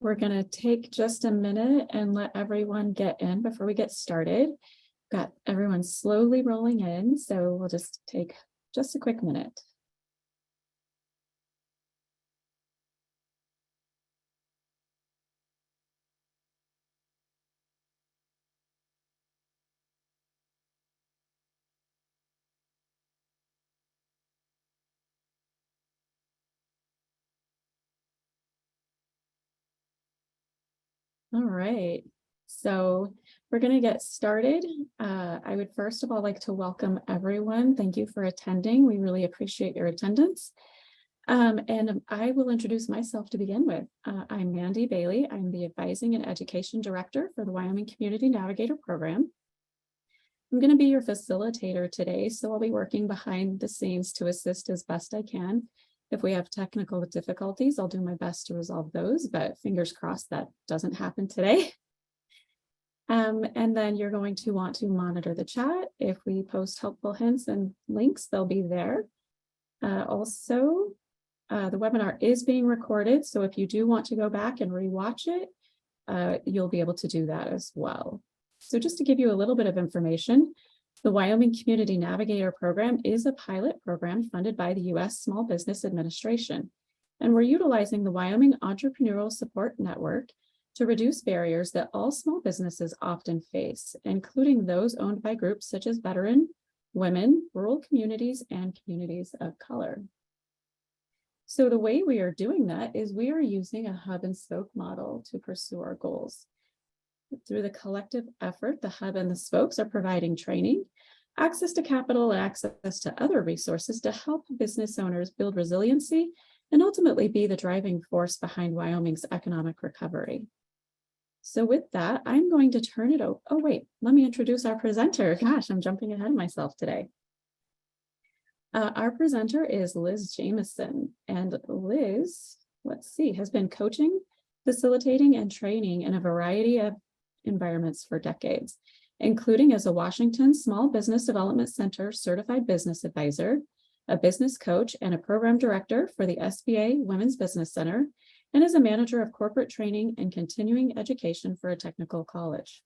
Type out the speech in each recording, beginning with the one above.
We're going to take just a minute and let everyone get in before we get started. Got everyone slowly rolling in, so we'll just take just a quick minute. All right, so we're going to get started. I would first of all like to welcome everyone. Thank you for attending. We really appreciate your attendance. And I will introduce myself to begin with. I'm Mandy Bailey. I'm the Advising and Education Director for the Wyoming Community Navigator Program. I'm going to be your facilitator today, so I'll be working behind the scenes to assist as best I can. If we have technical difficulties, I'll do my best to resolve those, but fingers crossed that doesn't happen today. And then you're going to want to monitor the chat. If we post helpful hints and links, they'll be there. Also, the webinar is being recorded, so if you do want to go back and rewatch it, you'll be able to do that as well. So just to give you a little bit of information, the Wyoming Community Navigator Program is a pilot program funded by the U.S. Small Business Administration. And we're utilizing the Wyoming Entrepreneurial Support Network to reduce barriers that all small businesses often face, including those owned by groups such as veteran, women, rural communities, and communities of color. So the way we are doing that is we are using a hub and spoke model to pursue our goals. Through the collective effort, the hub and the spokes are providing training, access to capital, and access to other resources to help business owners build resiliency and ultimately be the driving force behind Wyoming's economic recovery. So with that, I'm going to turn it over. Oh, wait, let me introduce our presenter. Gosh, I'm jumping ahead of myself today. Our presenter is Liz Jamison, and Liz, has been coaching, facilitating, and training in a variety of environments for decades, including as a Washington Small Business Development Center certified business advisor, a business coach, and a program director for the SBA Women's Business Center, and as a manager of corporate training and continuing education for a technical college.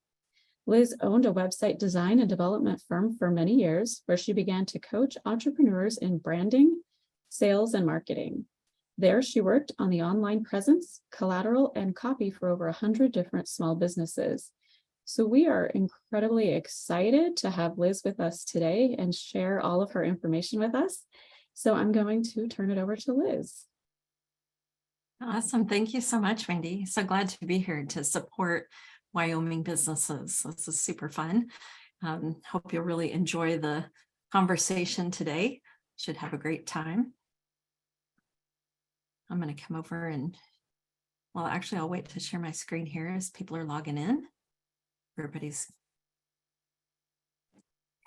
Liz owned a website design and development firm for many years, where she began to coach entrepreneurs in branding, sales, and marketing. There, she worked on the online presence, collateral, and copy for over 100 different small businesses. So we are incredibly excited to have Liz with us today and share all of her information with us. So I'm going to turn it over to Liz. Awesome. Thank you so much, Wendy. So glad to be here to support Wyoming businesses. This is super fun. Hope you'll really enjoy the conversation today. Should have a great time. I'm going to come over and, well, actually, I'll wait to share my screen here as people are logging in. Everybody's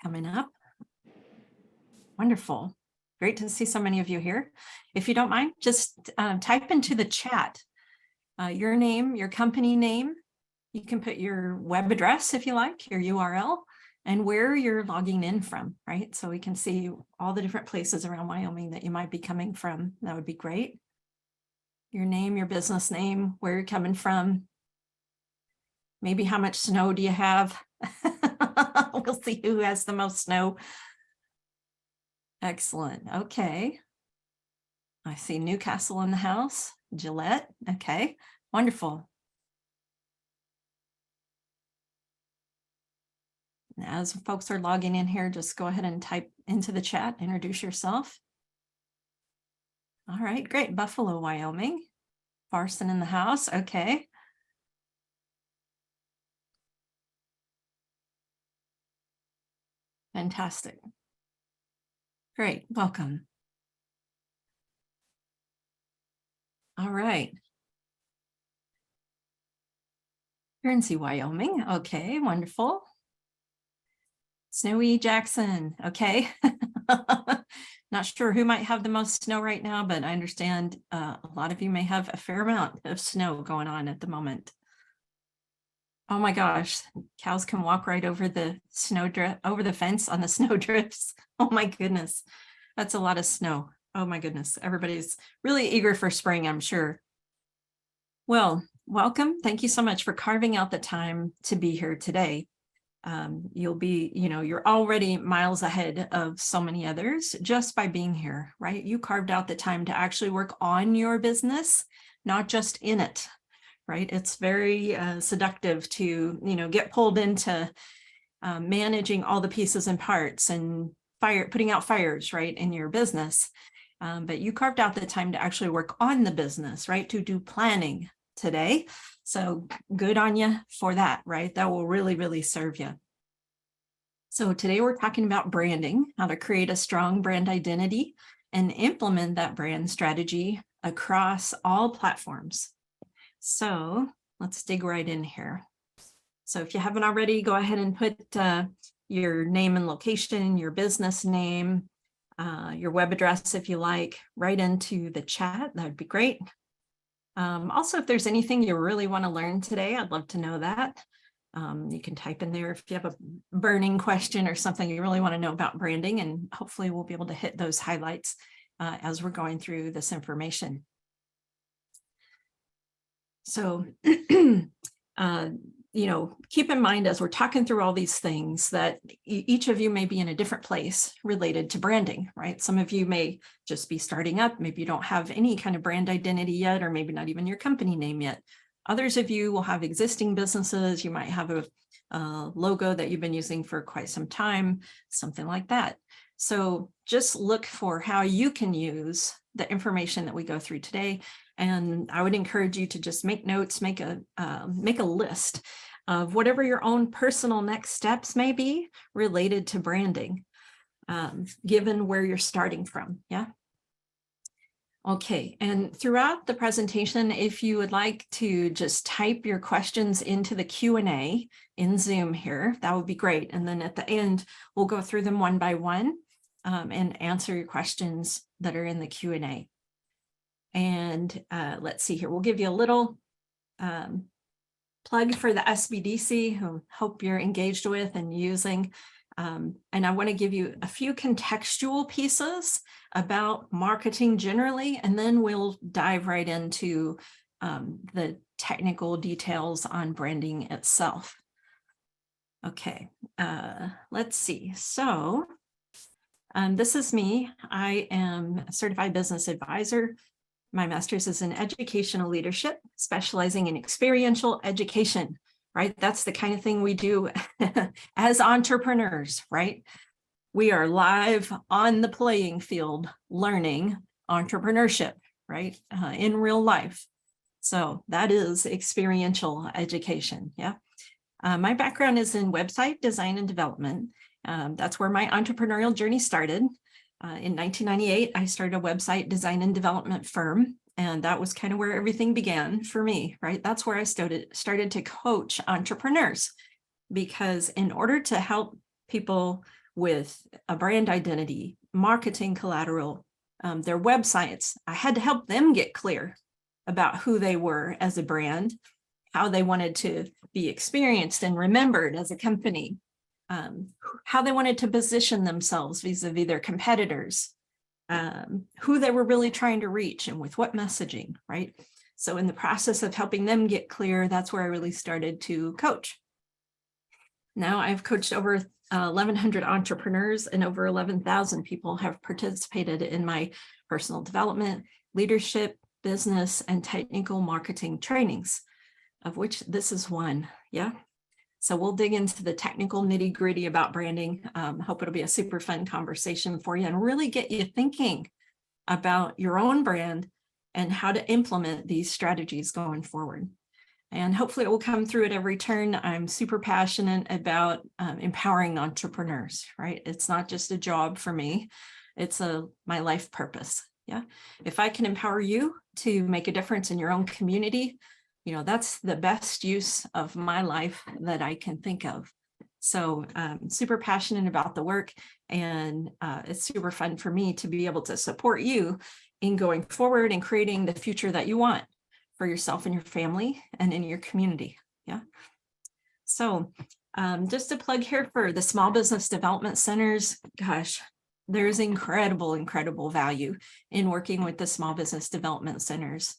coming up. Wonderful. Great to see so many of you here. If you don't mind, just type into the chat your name, your company name. You can put your web address if you like, your URL, and where you're logging in from, right? So we can see all the different places around Wyoming that you might be coming from. That would be great. Your name, your business name, where you're coming from. Maybe how much snow do you have? We'll see who has the most snow. Excellent. Okay. I see Newcastle in the house. Gillette. Okay. Wonderful. As folks are logging in here, just go ahead and type into the chat, introduce yourself. All right, great. Buffalo, Wyoming. Farson in the house. Okay. Fantastic. Great. Welcome. All right. Guernsey, Wyoming. Okay, wonderful. Snowy Jackson. Okay. Not sure who might have the most snow right now, but I understand a lot of you may have a fair amount of snow going on at the moment. Oh my gosh, cows can walk right over the over the fence on the snow drifts. Oh my goodness, that's a lot of snow. Oh my goodness, everybody's really eager for spring, I'm sure. Well, welcome. Thank you so much for carving out the time to be here today. You'll be, you're already miles ahead of so many others just by being here, right? You carved out the time to actually work on your business, not just in it, right? It's very seductive to, get pulled into managing all the pieces and parts and putting out fires, right, in your business. But you carved out the time to actually work on the business, right? To do planning today. So good on you for that, right? That will really, really serve you. So today we're talking about branding, how to create a strong brand identity and implement that brand strategy across all platforms. So let's dig right in here. So if you haven't already, go ahead and put your name and location, your business name, your web address, if you like, right into the chat. That would be great. Also, if there's anything you really want to learn today, I'd love to know that. You can type in there if you have a burning question or something you really want to know about branding, and hopefully we'll be able to hit those highlights as we're going through this information. So, keep in mind as we're talking through all these things that each of you may be in a different place related to branding, right? Some of you may just be starting up. Maybe you don't have any kind of brand identity yet, or maybe not even your company name yet. Others of you will have existing businesses. You might have a logo that you've been using for quite some time, something like that. So just look for how you can use the information that we go through today. And I would encourage you to just make notes, make a list of whatever your own personal next steps may be related to branding, given where you're starting from. Yeah. Okay. And throughout the presentation, if you would like to just type your questions into the Q&A in Zoom here, that would be great. And then at the end, we'll go through them one by one and answer your questions that are in the Q&A. And let's see here, we'll give you a little plug for the SBDC, who hope you're engaged with and using. And I want to give you a few contextual pieces about marketing generally, and then we'll dive right into the technical details on branding itself. Okay, let's see. So this is me. I am a certified business advisor. My master's is in educational leadership, specializing in experiential education, right? That's the kind of thing we do as entrepreneurs, right? We are live on the playing field learning entrepreneurship, right? In real life. So that is experiential education, yeah? My background is in website design and development. That's where my entrepreneurial journey started. In 1998, I started a website design and development firm, and that was kind of where everything began for me, right? That's where I started to coach entrepreneurs, because in order to help people with a brand identity, marketing collateral, their websites, I had to help them get clear about who they were as a brand, how they wanted to be experienced and remembered as a company, how they wanted to position themselves vis-a-vis their competitors, who they were really trying to reach and with what messaging, right? So in the process of helping them get clear, that's where I really started to coach. Now I've coached over 1,100 entrepreneurs, and over 11,000 people have participated in my personal development, leadership, business, and technical marketing trainings, of which this is one. Yeah. So we'll dig into the technical nitty-gritty about branding. Hope it'll be a super fun conversation for you and really get you thinking about your own brand and how to implement these strategies going forward. And hopefully it will come through at every turn. I'm super passionate about empowering entrepreneurs, right? It's not just a job for me. It's my life purpose. Yeah. If I can empower you to make a difference in your own community, that's the best use of my life that I can think of. So super passionate about the work, and it's super fun for me to be able to support you in going forward and creating the future that you want for yourself and your family and in your community. Yeah. So just a plug here for the Small Business Development Centers. Gosh, there's incredible value in working with the Small Business Development Centers.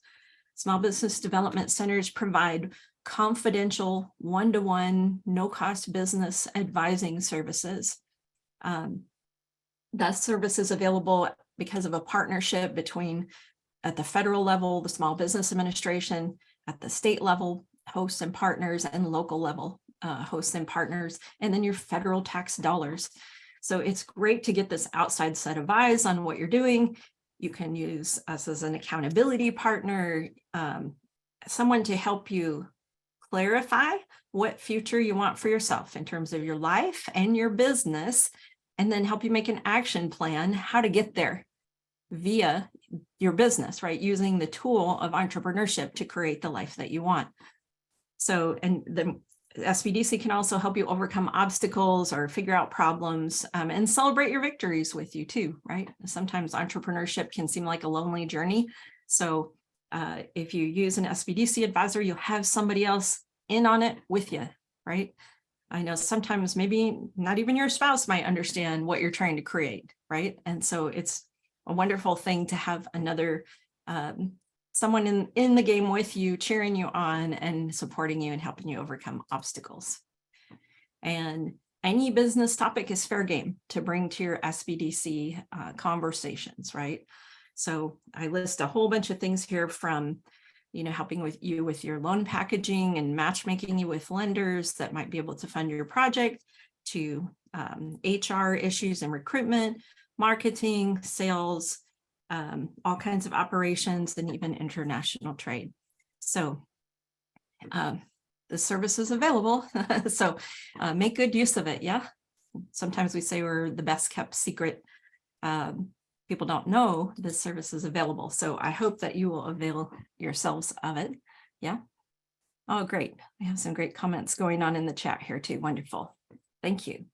Small business development centers provide confidential, one-to-one, no-cost business advising services. That service is available because of a partnership between, at the federal level, the Small Business Administration, at the state level, hosts and partners, and local level hosts and partners, and then your federal tax dollars. So it's great to get this outside set of eyes on what you're doing. You can use us as an accountability partner, someone to help you clarify what future you want for yourself in terms of your life and your business, and then help you make an action plan how to get there via your business, right? Using the tool of entrepreneurship to create the life that you want. So, and the SBDC can also help you overcome obstacles or figure out problems, and celebrate your victories with you too, right? Sometimes entrepreneurship can seem like a lonely journey. So if you use an SBDC advisor, you'll have somebody else in on it with you, right? I know sometimes maybe not even your spouse might understand what you're trying to create, right? And so it's a wonderful thing to have another someone in the game with you, cheering you on and supporting you and helping you overcome obstacles. And any business topic is fair game to bring to your SBDC conversations, right? So I list a whole bunch of things here from, helping with you with your loan packaging and matchmaking you with lenders that might be able to fund your project, to HR issues and recruitment, marketing, sales, all kinds of operations, and even international trade. So the service is available. So make good use of it. Yeah. Sometimes we say we're the best kept secret. People don't know this service is available. So I hope that you will avail yourselves of it. Yeah. Oh, great. We have some great comments going on in the chat here too. Wonderful. Thank you.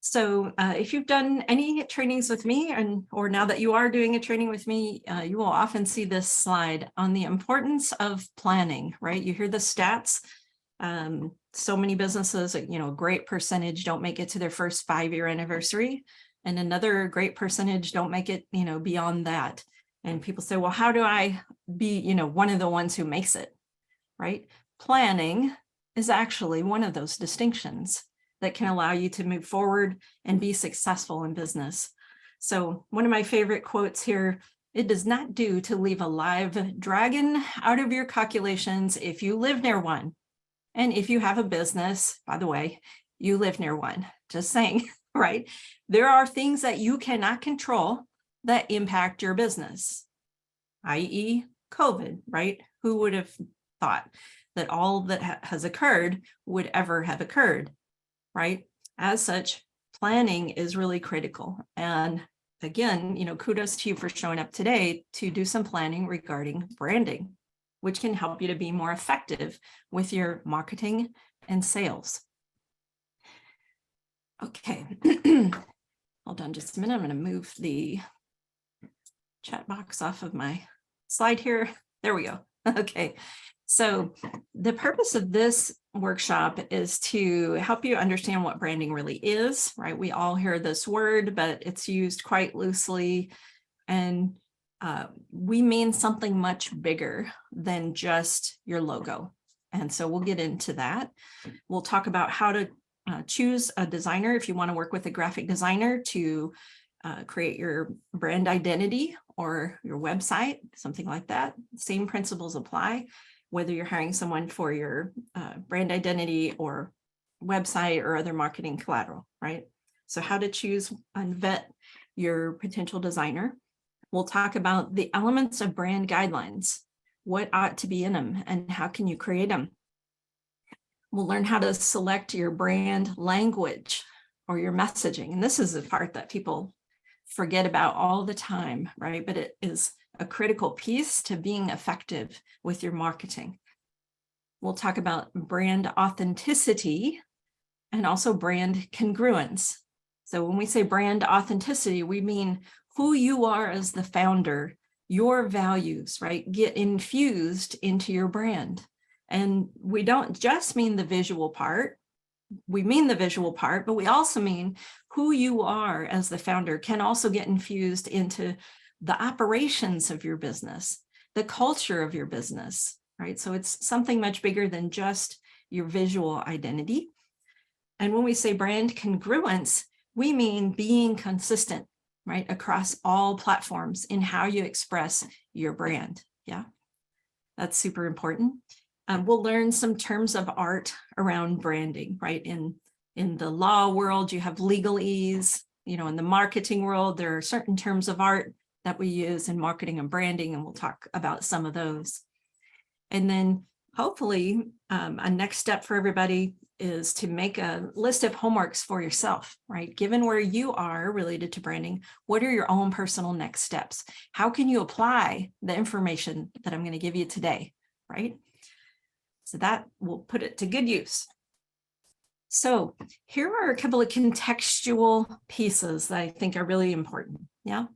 So if you've done any trainings with me, or now that you are doing a training with me, you will often see this slide on the importance of planning, right? You hear the stats. So many businesses, a great percentage don't make it to their first 5-year anniversary, and another great percentage don't make it, beyond that. And people say, well, how do I be, one of the ones who makes it, right? Planning is actually one of those distinctions that can allow you to move forward and be successful in business. So one of my favorite quotes here, it does not do to leave a live dragon out of your calculations if you live near one. And if you have a business, by the way, you live near one, just saying, right? There are things that you cannot control that impact your business, i.e. COVID, right? Who would have thought that all that has occurred would ever have occurred? Right? As such, planning is really critical. And again, kudos to you for showing up today to do some planning regarding branding, which can help you to be more effective with your marketing and sales. Okay. Hold on just a minute. I'm going to move the chat box off of my slide here. There we go. Okay. So the purpose of this workshop is to help you understand what branding really is, right? We all hear this word, but it's used quite loosely. And we mean something much bigger than just your logo. And so we'll get into that. We'll talk about how to choose a designer if you want to work with a graphic designer to create your brand identity or your website, something like that. Same principles apply, whether you're hiring someone for your brand identity or website or other marketing collateral, right? So how to choose and vet your potential designer. We'll talk about the elements of brand guidelines, what ought to be in them, and how can you create them. We'll learn how to select your brand language or your messaging. And this is the part that people forget about all the time, right? But it is a critical piece to being effective with your marketing. We'll talk about brand authenticity and also brand congruence. So when we say brand authenticity, we mean who you are as the founder, your values, right? Get infused into your brand. And we don't just mean the visual part. We mean the visual part, but we also mean who you are as the founder can also get infused into the operations of your business, the culture of your business, right? So it's something much bigger than just your visual identity. And when we say brand congruence, we mean being consistent, right, across all platforms in how you express your brand. Yeah, that's super important. We'll learn some terms of art around branding, right? In the law world, you have legalese. In the marketing world, there are certain terms of art that we use in marketing and branding, and we'll talk about some of those. And then hopefully a next step for everybody is to make a list of homeworks for yourself, right? Given where you are related to branding, what are your own personal next steps? How can you apply the information that I'm going to give you today, right? So that will put it to good use. So here are a couple of contextual pieces that I think are really important. Yeah.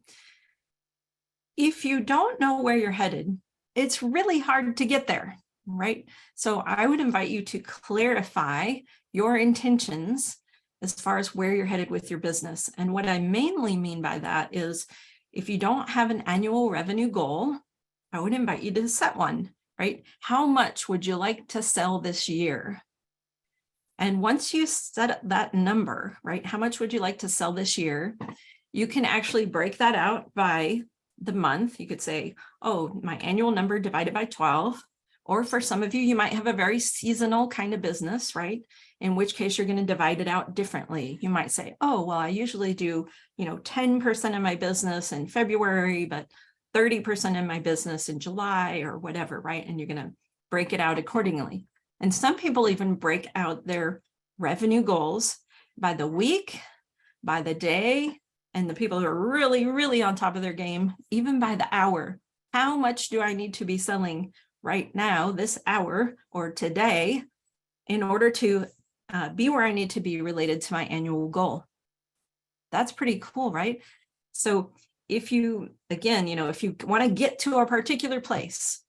If you don't know where you're headed, it's really hard to get there, right? So I would invite you to clarify your intentions as far as where you're headed with your business. And what I mainly mean by that is if you don't have an annual revenue goal, I would invite you to set one, right? How much would you like to sell this year? And once you set that number, right, how much would you like to sell this year? You can actually break that out by the month. You could say, oh, my annual number divided by 12. Or for some of you, you might have a very seasonal kind of business, right? In which case you're going to divide it out differently. You might say, oh, well, I usually do, 10% of my business in February, but 30% of my business in July or whatever, right? And you're going to break it out accordingly. And some people even break out their revenue goals by the week, by the day, and the people who are really, really on top of their game, even by the hour. How much do I need to be selling right now, this hour or today, in order to be where I need to be related to my annual goal? That's pretty cool, right? So if you, again, if you want to get to a particular place,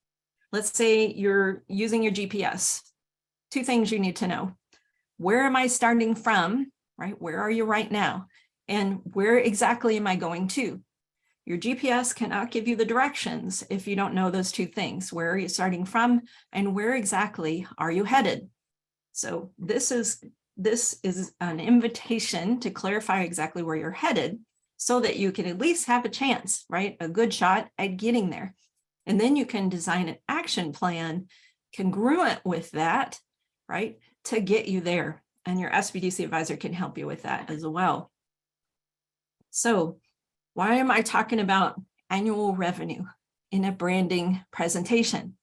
let's say you're using your GPS, 2 things you need to know. Where am I starting from, right? Where are you right now? And where exactly am I going to? Your GPS cannot give you the directions if you don't know those 2 things. Where are you starting from and where exactly are you headed? So this is an invitation to clarify exactly where you're headed so that you can at least have a chance, right? A good shot at getting there. And then you can design an action plan congruent with that, right, to get you there. And your SBDC advisor can help you with that as well. So why am I talking about annual revenue in a branding presentation?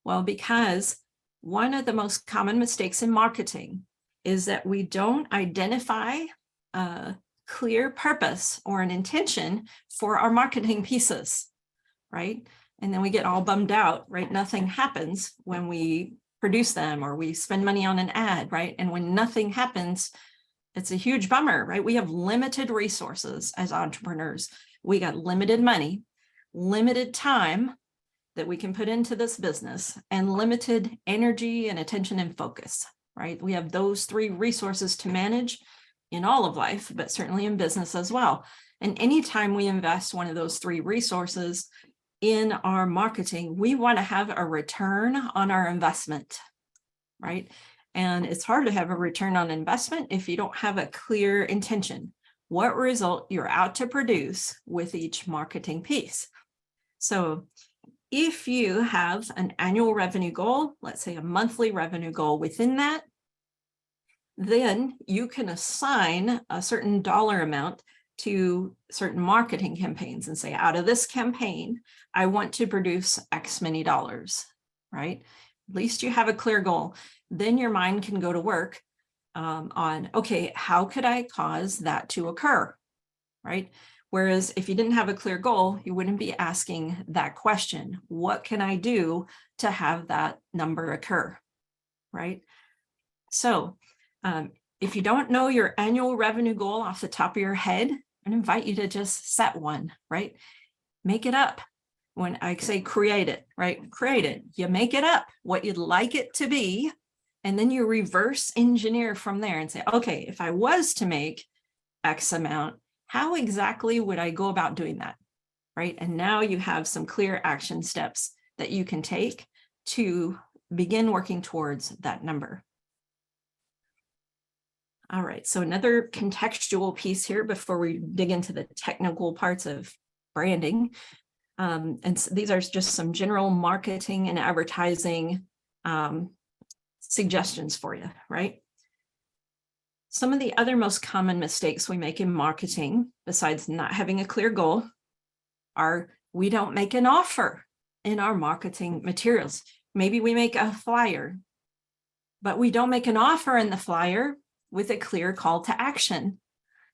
Well, because one of the most common mistakes in marketing is that we don't identify a clear purpose or an intention for our marketing pieces, right? And then we get all bummed out, right? Nothing happens when we produce them or we spend money on an ad, right? And when nothing happens, it's a huge bummer, right? We have limited resources as entrepreneurs. We got limited money, limited time that we can put into this business, and limited energy and attention and focus, right? We have those 3 resources to manage in all of life, but certainly in business as well. And anytime we invest one of those 3 resources in our marketing, we want to have a return on our investment, right? And it's hard to have a return on investment if you don't have a clear intention, what result you're out to produce with each marketing piece. So if you have an annual revenue goal, let's say a monthly revenue goal within that, then you can assign a certain dollar amount to certain marketing campaigns and say, out of this campaign, I want to produce X many dollars, right? At least you have a clear goal. Then your mind can go to work on, okay, how could I cause that to occur, right? Whereas if you didn't have a clear goal, you wouldn't be asking that question. What can I do to have that number occur, right? So if you don't know your annual revenue goal off the top of your head, I invite you to just set one, right? Make it up. When I say create it, right? Create it. You make it up, what you'd like it to be, and then you reverse engineer from there and say, okay, if I was to make X amount, how exactly would I go about doing that, right? And now you have some clear action steps that you can take to begin working towards that number. All right, so another contextual piece here before we dig into the technical parts of branding. These are just some general marketing and advertising suggestions for you, right? Some of the other most common mistakes we make in marketing, besides not having a clear goal, are we don't make an offer in our marketing materials. Maybe we make a flyer, but we don't make an offer in the flyer with a clear call to action.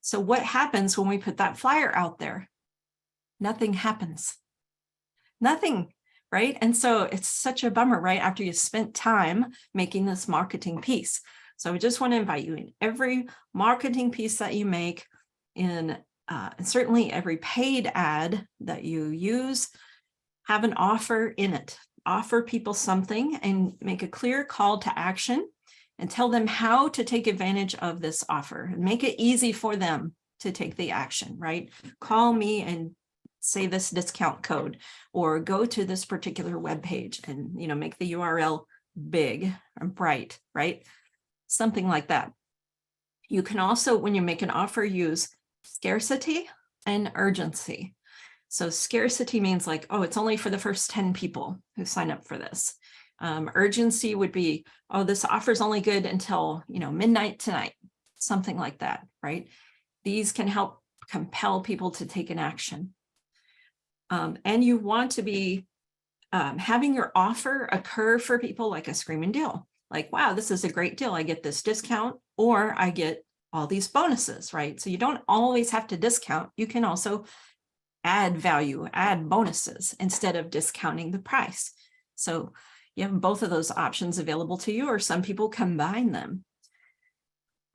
So what happens when we put that flyer out there? Nothing happens. Nothing, right? And so it's such a bummer, right? After you spent time making this marketing piece. So I just want to invite you in every marketing piece that you make, in and certainly every paid ad that you use, have an offer in it. Offer people something and make a clear call to action and tell them how to take advantage of this offer and make it easy for them to take the action, right? Call me and say this discount code, or go to this particular web page and, you know, make the URL big and bright, right? Something like that. You can also, when you make an offer, use scarcity and urgency. So scarcity means like, oh, it's only for the first 10 people who sign up for this. Urgency would be, oh, this offer is only good until, you know, midnight tonight, something like that, right? These can help compel people to take an action. And you want to be having your offer occur for people like a screaming deal. Like, wow, this is a great deal. I get this discount, or I get all these bonuses, right? So you don't always have to discount. You can also add value, add bonuses instead of discounting the price. So you have both of those options available to you, or some people combine them.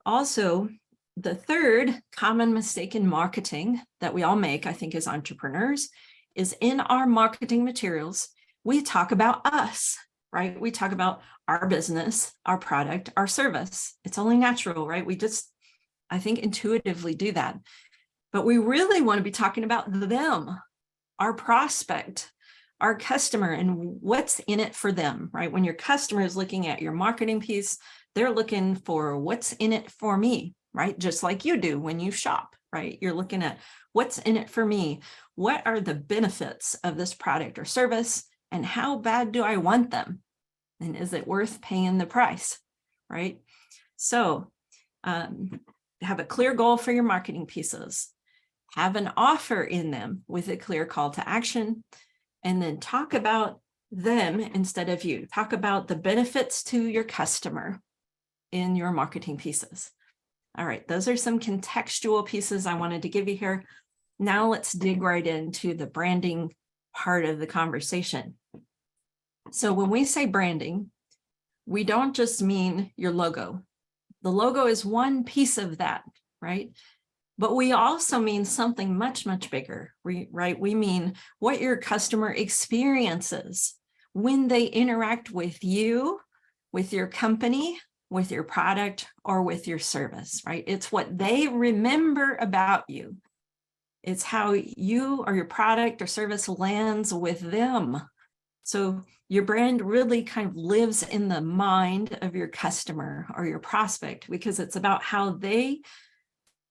Also, the third common mistake in marketing that we all make, I think, as entrepreneurs, is in our marketing materials, we talk about us, right? We talk about our business, our product, our service. It's only natural, right? We just, I think, intuitively do that. But we really want to be talking about them, our prospect, our customer, and what's in it for them, right? When your customer is looking at your marketing piece, they're looking for what's in it for me, right? Just like you do when you shop, right? You're looking at what's in it for me. What are the benefits of this product or service? And how bad do I want them? And is it worth paying the price, right? So have a clear goal for your marketing pieces. Have an offer in them with a clear call to action. And then talk about them instead of you. Talk about the benefits to your customer in your marketing pieces. All right, those are some contextual pieces I wanted to give you here. Now let's dig right into the branding part of the conversation. So when we say branding, we don't just mean your logo. The logo is one piece of that, right? But we also mean something much, much bigger, right? We mean what your customer experiences when they interact with you, with your company, with your product, or with your service, right? It's what they remember about you. It's how you or your product or service lands with them. So your brand really kind of lives in the mind of your customer or your prospect, because it's about how they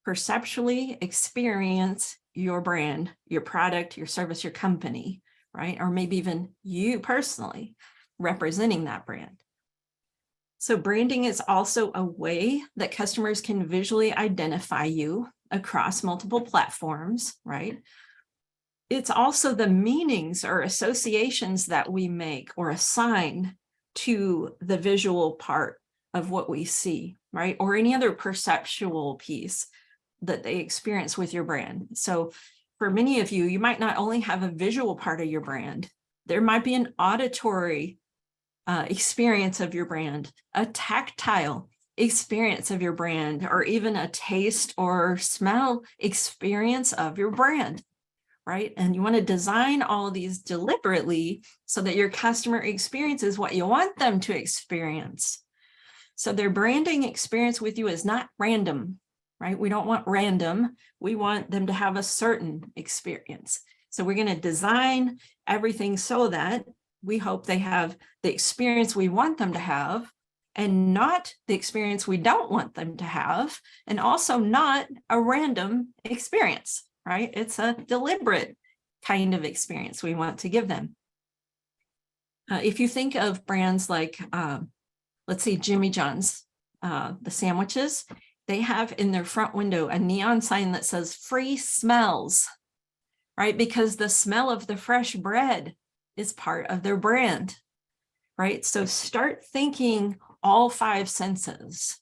perceptually experience your brand, your product, your service, your company, right? Or maybe even you personally representing that brand. So branding is also a way that customers can visually identify you across multiple platforms, right? It's also the meanings or associations that we make or assign to the visual part of what we see, right? Or any other perceptual piece that they experience with your brand. So for many of you, you might not only have a visual part of your brand, there might be an auditory experience of your brand, a tactile experience of your brand, or even a taste or smell experience of your brand, right? And you want to design all of these deliberately so that your customer experiences what you want them to experience. So their branding experience with you is not random, right? We don't want random. We want them to have a certain experience. So we're going to design everything so that we hope they have the experience we want them to have, and not the experience we don't want them to have, and also not a random experience, right? It's a deliberate kind of experience we want to give them. If you think of brands like, let's see, Jimmy John's, the sandwiches, they have in their front window a neon sign that says free smells, right? Because the smell of the fresh bread is part of their brand, right? So start thinking all 5 senses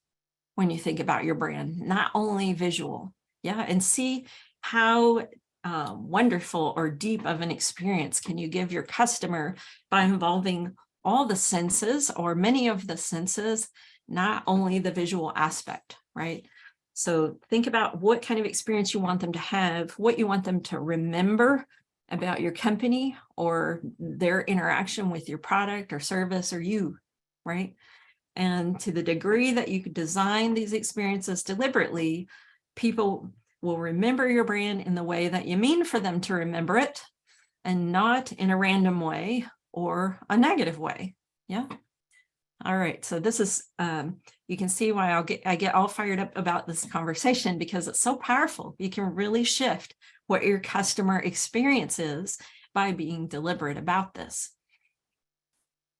when you think about your brand, not only visual. Yeah, and see how wonderful or deep of an experience can you give your customer by involving all the senses, or many of the senses, not only the visual aspect, right? So think about what kind of experience you want them to have, what you want them to remember about your company or their interaction with your product or service or you, right? And to the degree that you could design these experiences deliberately, people will remember your brand in the way that you mean for them to remember it, and not in a random way or a negative way. Yeah. All right. So this is, you can see why I get all fired up about this conversation, because it's so powerful. You can really shift what your customer experience is by being deliberate about this.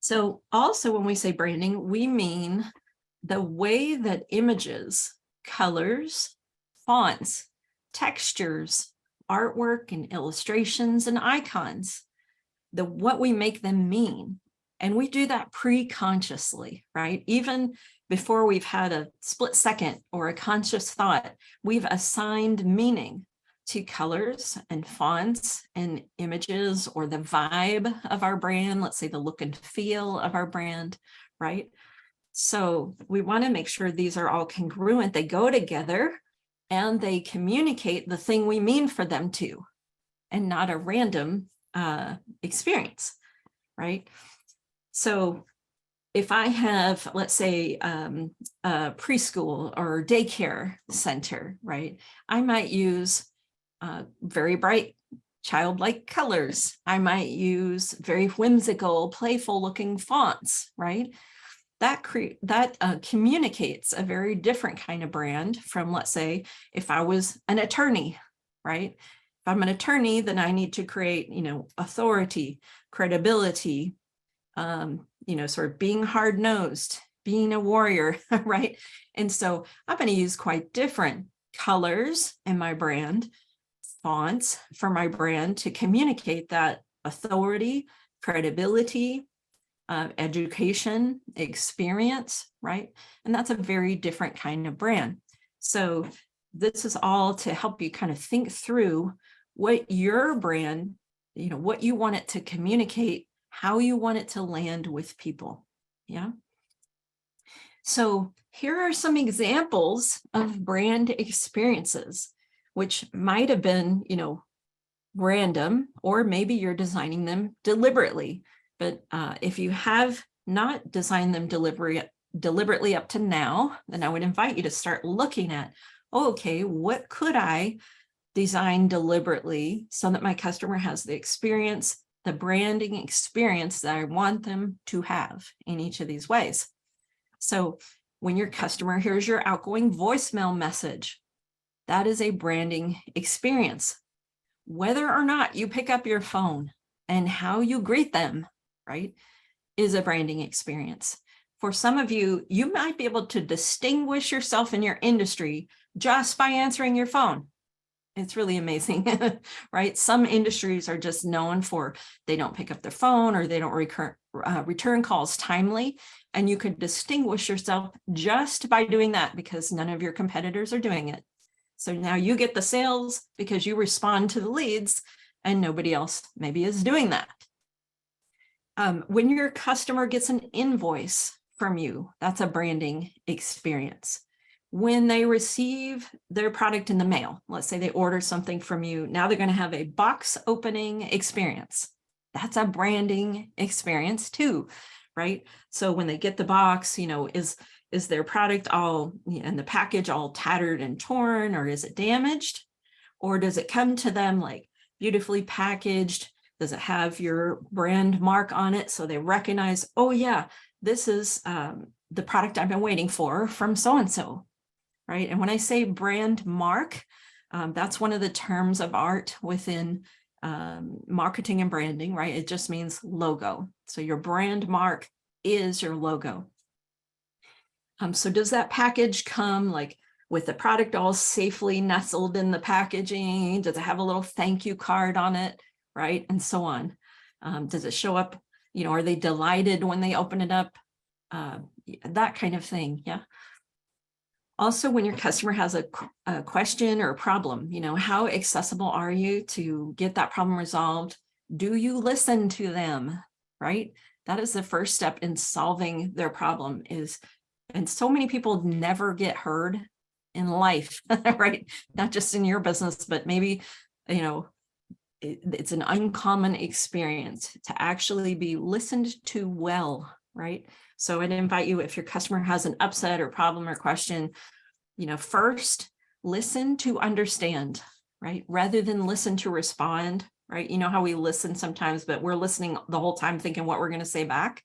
So also when we say branding, we mean the way that images, colors, fonts, textures, artwork and illustrations and icons, what we make them mean. And we do that pre-consciously, right? Even before we've had a split second or a conscious thought, we've assigned meaning to colors and fonts and images, or the vibe of our brand, let's say the look and feel of our brand, right? So we want to make sure these are all congruent, they go together, and they communicate the thing we mean for them to, and not a random experience, right? So if I have, let's say, a preschool or daycare center, right, I might use very bright childlike colors. I might use very whimsical, playful looking fonts, right? That communicates a very different kind of brand from, let's say, if I was an attorney, right? If I'm an attorney, then I need to create, authority, credibility, sort of being hard-nosed, being a warrior, right? And so I'm going to use quite different colors in my brand, fonts for my brand to communicate that authority, credibility, education, experience, right? And that's a very different kind of brand. So this is all to help you kind of think through what your brand, what you want it to communicate, how you want it to land with people. Yeah. So here are some examples of brand experiences, which might have been, random, or maybe you're designing them deliberately. But if you have not designed them deliberately up to now, then I would invite you to start looking at, okay, what could I design deliberately so that my customer has the experience, the branding experience that I want them to have in each of these ways. So when your customer hears your outgoing voicemail message, that is a branding experience. Whether or not you pick up your phone and how you greet them, right, is a branding experience. For some of you, you might be able to distinguish yourself in your industry just by answering your phone. It's really amazing, right? Some industries are just known for, they don't pick up their phone, or they don't return calls timely. And you could distinguish yourself just by doing that, because none of your competitors are doing it. So now you get the sales because you respond to the leads, and nobody else maybe is doing that. When your customer gets an invoice from you, that's a branding experience. When they receive their product in the mail, let's say they order something from you, now they're going to have a box opening experience. That's a branding experience too, right? So when they get the box, is their product all, and the package all tattered and torn, or is it damaged? Or does it come to them like beautifully packaged, Does it have your brand mark on it so they recognize, oh yeah, this is the product I've been waiting for from so-and-so, right? And when I say brand mark, that's one of the terms of art within marketing and branding, right? It just means logo. So your brand mark is your logo. So does that package come like with the product all safely nestled in the packaging? Does it have a little thank you card on it, right? And so on. Does it show up, are they delighted when they open it up? That kind of thing, yeah. Also, when your customer has a question or a problem, how accessible are you to get that problem resolved? Do you listen to them, right? That is the first step in solving their problem and so many people never get heard in life, right? Not just in your business, but maybe, it's an uncommon experience to actually be listened to well, right? So I'd invite you, if your customer has an upset or problem or question, first listen to understand, right? Rather than listen to respond, right? You know how we listen sometimes, but we're listening the whole time thinking what we're going to say back.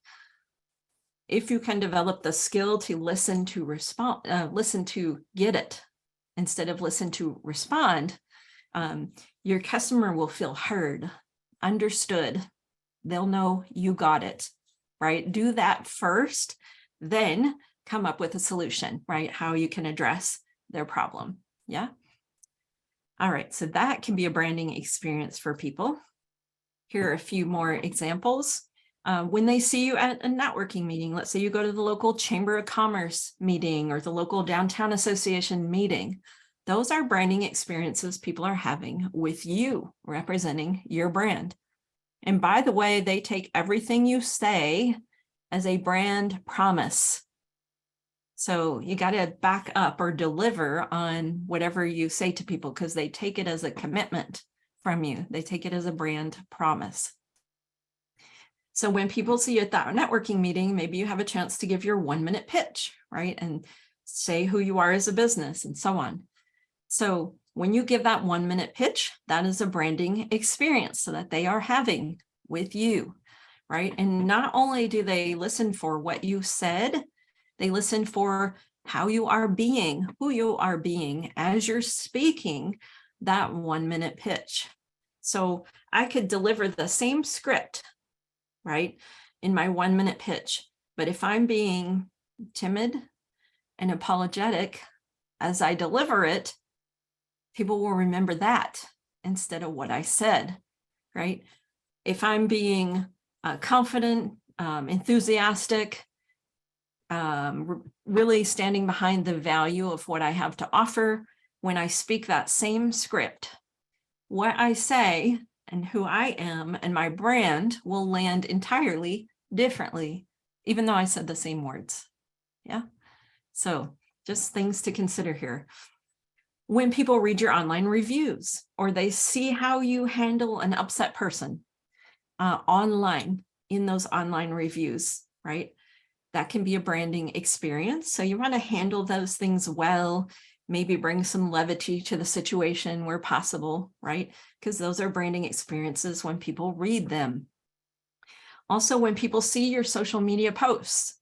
If you can develop the skill to listen to respond, listen to get it instead of listen to respond, your customer will feel heard, understood. They'll know you got it, right? Do that first, then come up with a solution, right? How you can address their problem. Yeah. All right. So that can be a branding experience for people. Here are a few more examples. When they see you at a networking meeting, let's say you go to the local Chamber of Commerce meeting or the local downtown association meeting, those are branding experiences people are having with you representing your brand. And by the way, they take everything you say as a brand promise. So you got to back up or deliver on whatever you say to people because they take it as a commitment from you. They take it as a brand promise. So when people see you at that networking meeting, maybe you have a chance to give your 1-minute pitch, right? And say who you are as a business and so on. So when you give that 1-minute pitch, that is a branding experience so that they are having with you, right? And not only do they listen for what you said, they listen for how you are being, who you are being as you're speaking that 1-minute pitch. So I could deliver the same script, right, in my 1-minute pitch. But if I'm being timid and apologetic as I deliver it, people will remember that instead of what I said, right? If I'm being confident, enthusiastic, really standing behind the value of what I have to offer, when I speak that same script, what I say and who I am and my brand will land entirely differently, even though I said the same words. Yeah. So just things to consider here. When people read your online reviews or they see how you handle an upset person online in those online reviews, right? That can be a branding experience. So you want to handle those things well, maybe bring some levity to the situation where possible, right? Because those are branding experiences when people read them. Also, when people see your social media posts,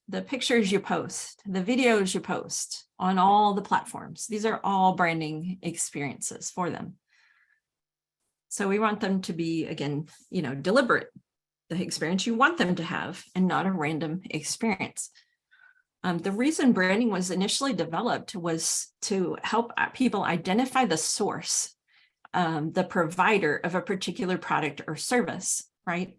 the pictures you post, the videos you post on all the platforms, these are all branding experiences for them. So we want them to be, again, deliberate, the experience you want them to have and not a random experience. The reason branding was initially developed was to help people identify the source, the provider of a particular product or service, right?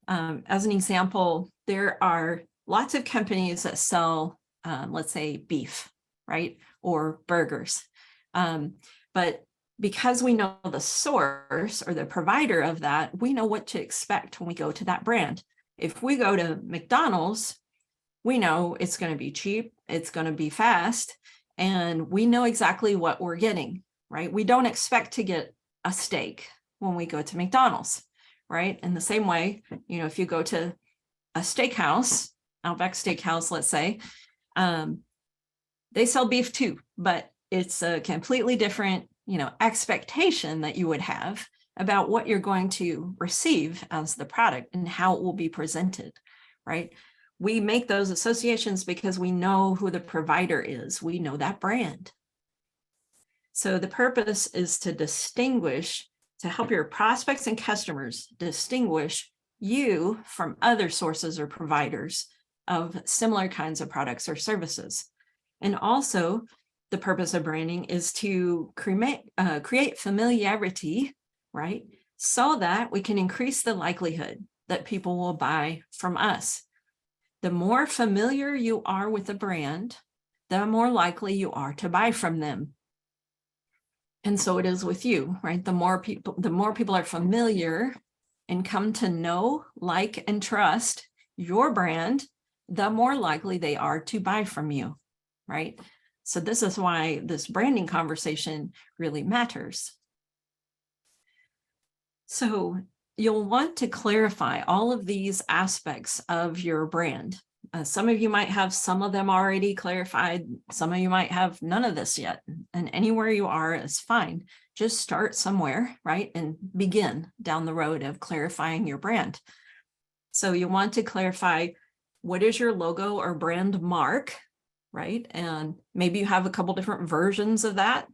As an example, there are lots of companies that sell, let's say, beef, right? Or burgers. But because we know the source or the provider of that, we know what to expect when we go to that brand. If we go to McDonald's, we know it's going to be cheap, it's going to be fast, and we know exactly what we're getting, right? We don't expect to get a steak when we go to McDonald's, right? In the same way, if you go to a steakhouse, Outback Steakhouse, let's say, they sell beef too, but it's a completely different, expectation that you would have about what you're going to receive as the product and how it will be presented, right? We make those associations because we know who the provider is. We know that brand. So the purpose is to distinguish, to help your prospects and customers distinguish you from other sources or providers of similar kinds of products or services. And also, the purpose of branding is to create familiarity, right? So that we can increase the likelihood that people will buy from us. The more familiar you are with the brand, the more likely you are to buy from them. And so it is with you, right? The more people are familiar and come to know, like, and trust your brand, the more likely they are to buy from you, right? So this is why this branding conversation really matters. So you'll want to clarify all of these aspects of your brand. Some of you might have some of them already clarified. Some of you might have none of this yet. And anywhere you are is fine. Just start somewhere, right? And begin down the road of clarifying your brand. So you want to clarify, what is your logo or brand mark, right? And maybe you have a couple different versions of that.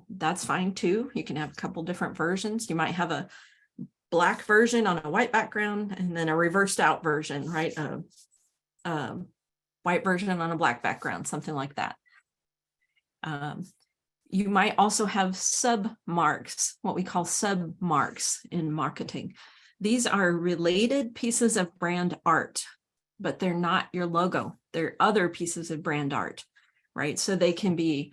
That's fine too. You can have a couple different versions. You might have a black version on a white background and then a reversed out version, right? White version on a black background, something like that. You might also have sub-marks, what we call sub-marks in marketing. These are related pieces of brand art, but they're not your logo. They're other pieces of brand art, right? So they can be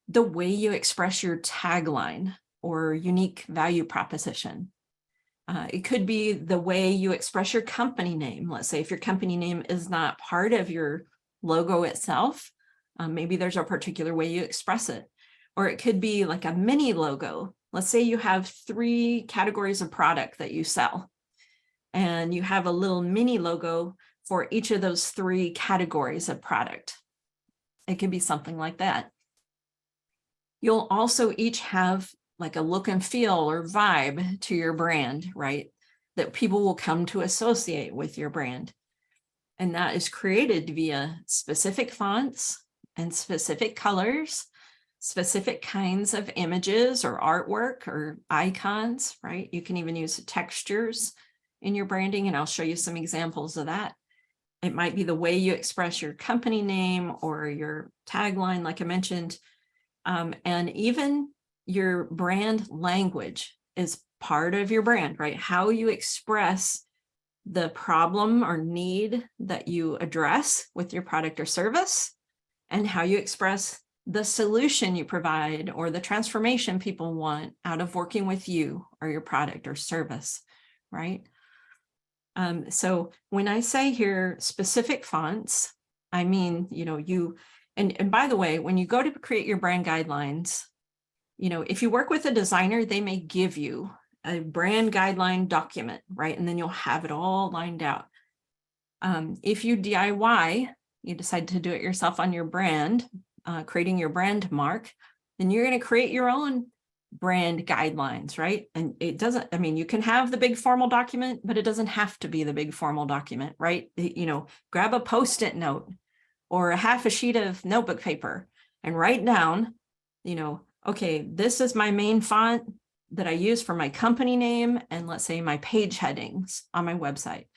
the way you express your tagline or unique value proposition. It could be the way you express your company name. Let's say if your company name is not part of your logo itself, maybe there's a particular way you express it. Or it could be like a mini logo. Let's say you have 3 categories of product that you sell, and you have a little mini logo for each of those 3 categories of product. It could be something like that. You'll also each have like a look and feel or vibe to your brand, right? That people will come to associate with your brand. And that is created via specific fonts and specific colors, specific kinds of images or artwork or icons, right? You can even use textures in your branding, and I'll show you some examples of that. It might be the way you express your company name or your tagline, like I mentioned, and even your brand language is part of your brand, right? How you express the problem or need that you address with your product or service, and how you express the solution you provide or the transformation people want out of working with you or your product or service, right? So when I say here specific fonts, I mean, and by the way, when you go to create your brand guidelines, if you work with a designer, they may give you a brand guideline document, right? And then you'll have it all lined out. If you DIY, you decide to do it yourself on your brand, creating your brand mark, then you're going to create your own brand guidelines, right? And it doesn't, you can have the big formal document, but it doesn't have to be the big formal document, right? Grab a Post-it note or a half a sheet of notebook paper and write down, okay, this is my main font that I use for my company name and let's say my page headings on my website.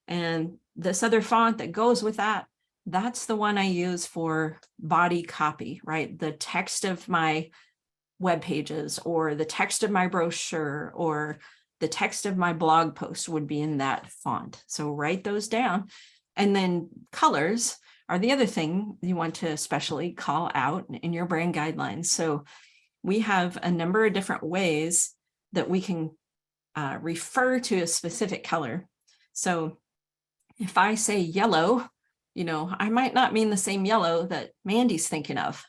And this other font that goes with that, that's the one I use for body copy, right? The text of my web pages or the text of my brochure or the text of my blog post would be in that font. So write those down. And then colors are the other thing you want to especially call out in your brand guidelines. So we have a number of different ways that we can refer to a specific color. So if I say yellow, I might not mean the same yellow that Mandy's thinking of,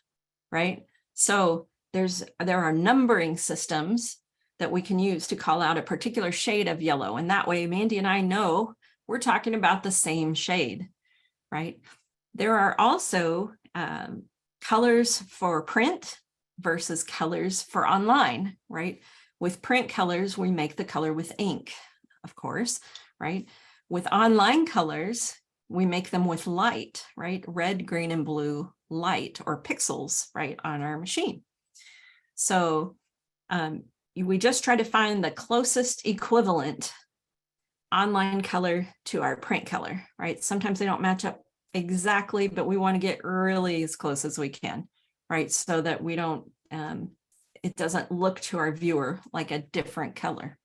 right? So there are numbering systems that we can use to call out a particular shade of yellow. And that way, Mandy and I know we're talking about the same shade, right? There are also colors for print versus colors for online, right? With print colors, we make the color with ink, of course, right? With online colors, we make them with light, right? Red, green, and blue light or pixels, right, on our machine. So we just try to find the closest equivalent online color to our print color, right? Sometimes they don't match up exactly, but we want to get really as close as we can, right? So that we don't, it doesn't look to our viewer like a different color.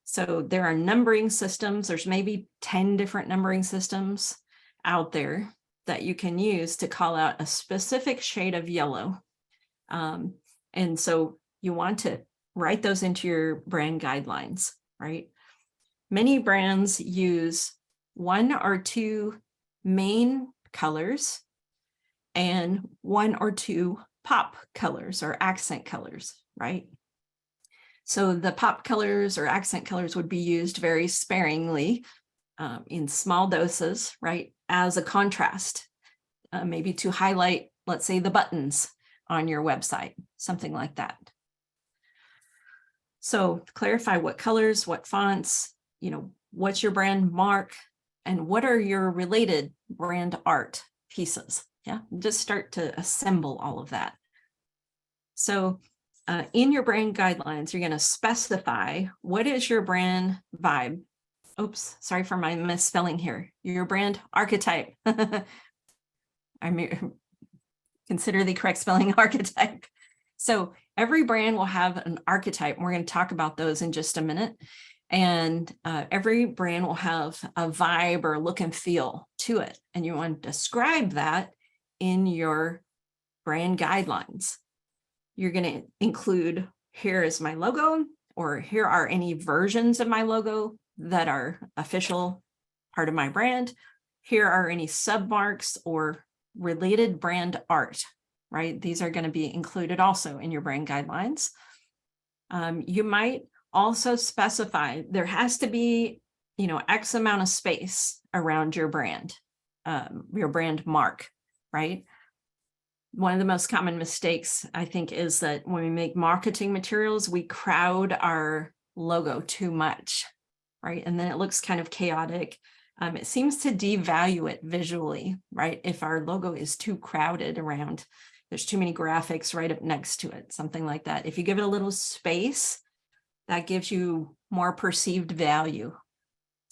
So there are numbering systems. There's maybe 10 different numbering systems out there that you can use to call out a specific shade of yellow. And so you want to write those into your brand guidelines, right? Many brands use 1 or 2 main colors and 1 or 2 pop colors or accent colors, right? So the pop colors or accent colors would be used very sparingly in small doses, right? As a contrast, maybe to highlight, let's say, the buttons on your website, something like that. So clarify what colors, what fonts, what's your brand mark, and what are your related brand art pieces. Yeah, just start to assemble all of that. So in your brand guidelines, you're going to specify what is your brand vibe. Oops, sorry for my misspelling here. Your brand archetype. I mean, consider the correct spelling, archetype. So every brand will have an archetype. We're going to talk about those in just a minute. And every brand will have a vibe or look and feel to it. And you want to describe that in your brand guidelines. You're going to include, here is my logo, or here are any versions of my logo that are official part of my brand. Here are any submarks or related brand art, right? These are going to be included also in your brand guidelines. You might also specify there has to be, X amount of space around your brand mark, right? One of the most common mistakes, I think, is that when we make marketing materials, we crowd our logo too much, right? And then it looks kind of chaotic. It seems to devalue it visually, right? If our logo is too crowded around, there's too many graphics right up next to it, something like that. If you give it a little space, that gives you more perceived value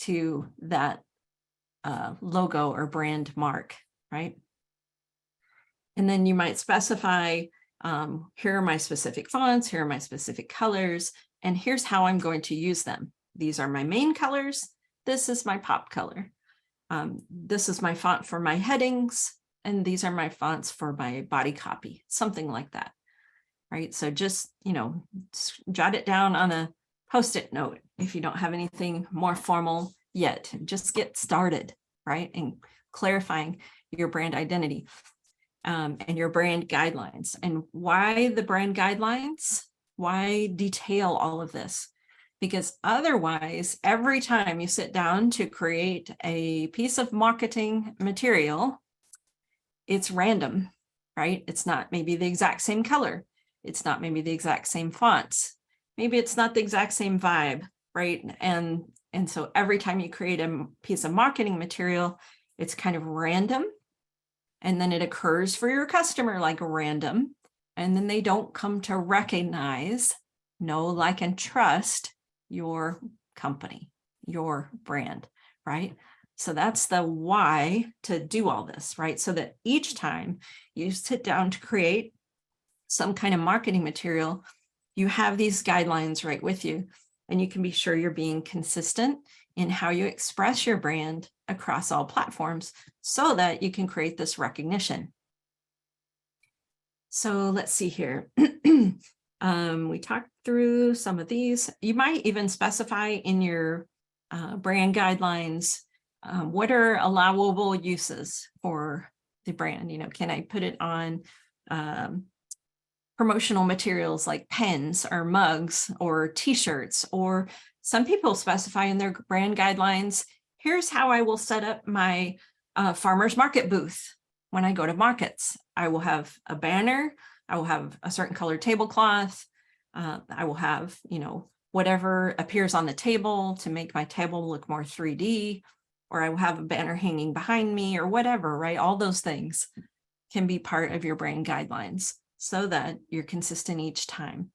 to that logo or brand mark, right? And then you might specify, here are my specific fonts, here are my specific colors, and here's how I'm going to use them. These are my main colors. This is my pop color. This is my font for my headings, and these are my fonts for my body copy, something like that, right? So just, jot it down on a Post-it note if you don't have anything more formal yet. Just get started, right? And clarifying your brand identity and your brand guidelines. And why the brand guidelines? Why detail all of this? Because otherwise, every time you sit down to create a piece of marketing material, it's random, right? It's not maybe the exact same color. It's not maybe the exact same fonts. Maybe it's not the exact same vibe, right? And so every time you create a piece of marketing material, it's kind of random. And then it occurs for your customer like random. And then they don't come to recognize, know, like, and trust your company, your brand, right? So that's the why to do all this, right? So that each time you sit down to create some kind of marketing material, you have these guidelines right with you, and you can be sure you're being consistent in how you express your brand across all platforms so that you can create this recognition. So let's see here. We talked through some of these. You might even specify in your brand guidelines, what are allowable uses for the brand? Can I put it on promotional materials like pens or mugs or t-shirts? Or some people specify in their brand guidelines, here's how I will set up my farmer's market booth. When I go to markets, I will have a banner, I will have a certain colored tablecloth, I will have, whatever appears on the table to make my table look more 3D, or I will have a banner hanging behind me or whatever, right? All those things can be part of your brand guidelines so that you're consistent each time.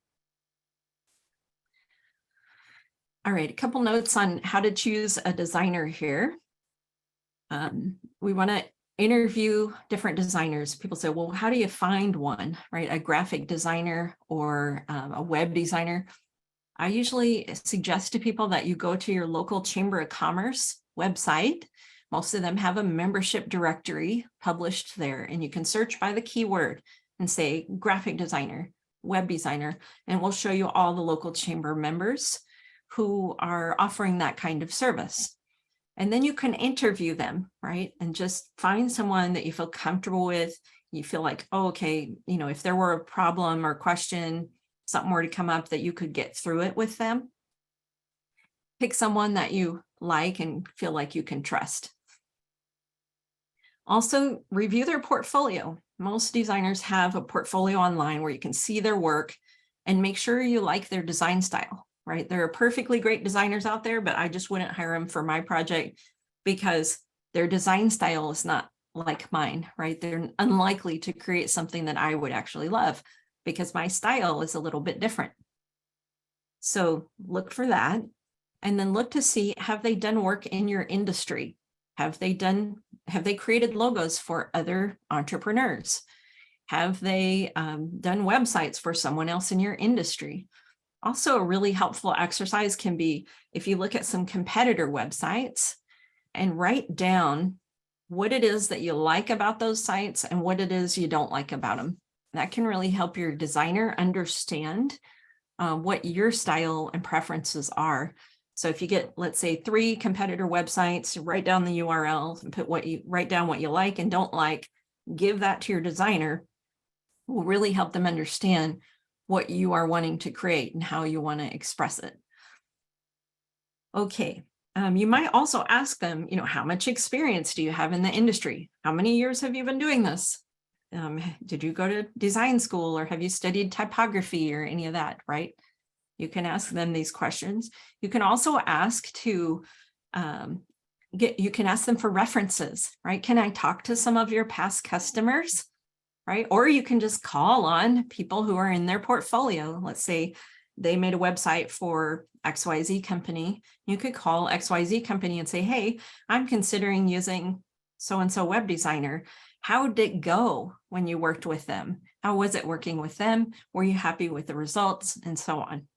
All right, a couple notes on how to choose a designer here. We want to interview different designers. People say, well, how do you find one, right? A graphic designer or a web designer. I usually suggest to people that you go to your local Chamber of Commerce website. Most of them have a membership directory published there, and you can search by the keyword and say graphic designer, web designer, and we'll show you all the local chamber members who are offering that kind of service. And then you can interview them, right? And just find someone that you feel comfortable with. You feel like, oh, okay, if there were a problem or question, something were to come up, that you could get through it with them. Pick someone that you like and feel like you can trust. Also, review their portfolio. Most designers have a portfolio online where you can see their work, and make sure you like their design style, right? There are perfectly great designers out there, but I just wouldn't hire them for my project because their design style is not like mine, right? They're unlikely to create something that I would actually love because my style is a little bit different. So look for that, and then look to see, have they done work in your industry? Have they created logos for other entrepreneurs? Have they done websites for someone else in your industry? Also, a really helpful exercise can be if you look at some competitor websites and write down what it is that you like about those sites and what it is you don't like about them. That can really help your designer understand what your style and preferences are. So if you get, let's say, 3 competitor websites, write down the URL and write down what you like and don't like, give that to your designer. Will really help them understand what you are wanting to create and how you want to express it. Okay. You might also ask them, how much experience do you have in the industry? How many years have you been doing this? Did you go to design school, or have you studied typography or any of that, right? You can ask them these questions. You can also ask to you can ask them for references, right? Can I talk to some of your past customers, right? Or you can just call on people who are in their portfolio. Let's say they made a website for XYZ company. You could call XYZ company and say, hey, I'm considering using so-and-so web designer. How did it go when you worked with them? How was it working with them? Were you happy with the results? And so on.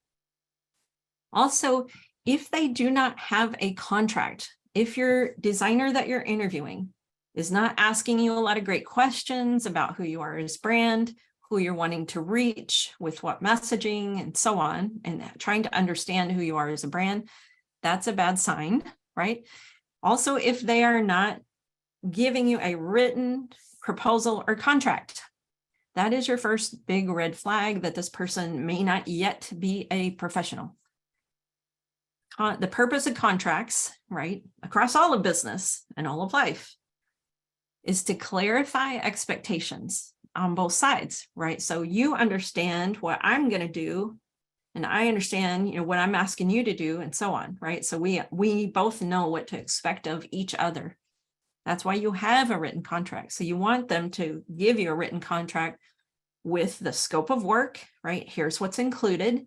Also, if they do not have a contract, if your designer that you're interviewing is not asking you a lot of great questions about who you are as brand, who you're wanting to reach with what messaging and so on, and trying to understand who you are as a brand, that's a bad sign, right? Also, if they are not giving you a written proposal or contract, that is your first big red flag that this person may not yet be a professional. The purpose of contracts, right, across all of business and all of life, is to clarify expectations on both sides, right? So you understand what I'm going to do, and I understand, what I'm asking you to do, and so on, right? So we both know what to expect of each other. That's why you have a written contract. So you want them to give you a written contract with the scope of work, right? Here's what's included,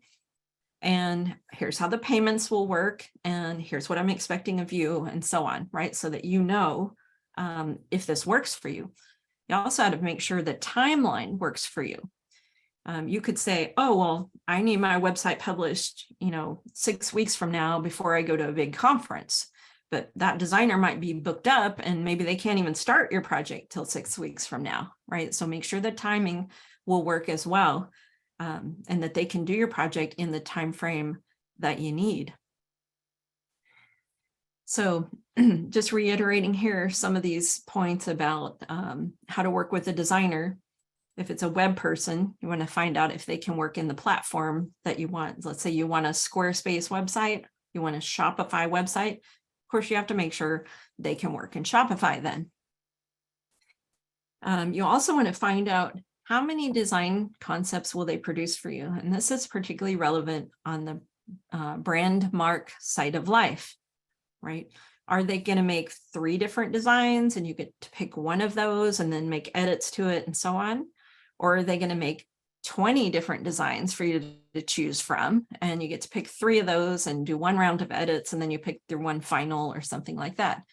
and here's how the payments will work, and here's what I'm expecting of you, and so on, right? So that if this works for you. You also have to make sure the timeline works for you. You could say, oh, well, I need my website published, 6 weeks from now before I go to a big conference. But that designer might be booked up and maybe they can't even start your project till 6 weeks from now, right? So make sure the timing will work as well, and that they can do your project in the time frame that you need. So just reiterating here some of these points about how to work with a designer. If it's a web person, you want to find out if they can work in the platform that you want. Let's say you want a Squarespace website, you want a Shopify website. Of course, you have to make sure they can work in Shopify then. You also want to find out how many design concepts will they produce for you? And this is particularly relevant on the brand mark side of life, right? Are they going to make 3 different designs and you get to pick one of those and then make edits to it and so on? Or are they going to make 20 different designs for you to choose from, and you get to pick 3 of those and do 1 round of edits, and then you pick their one final or something like that?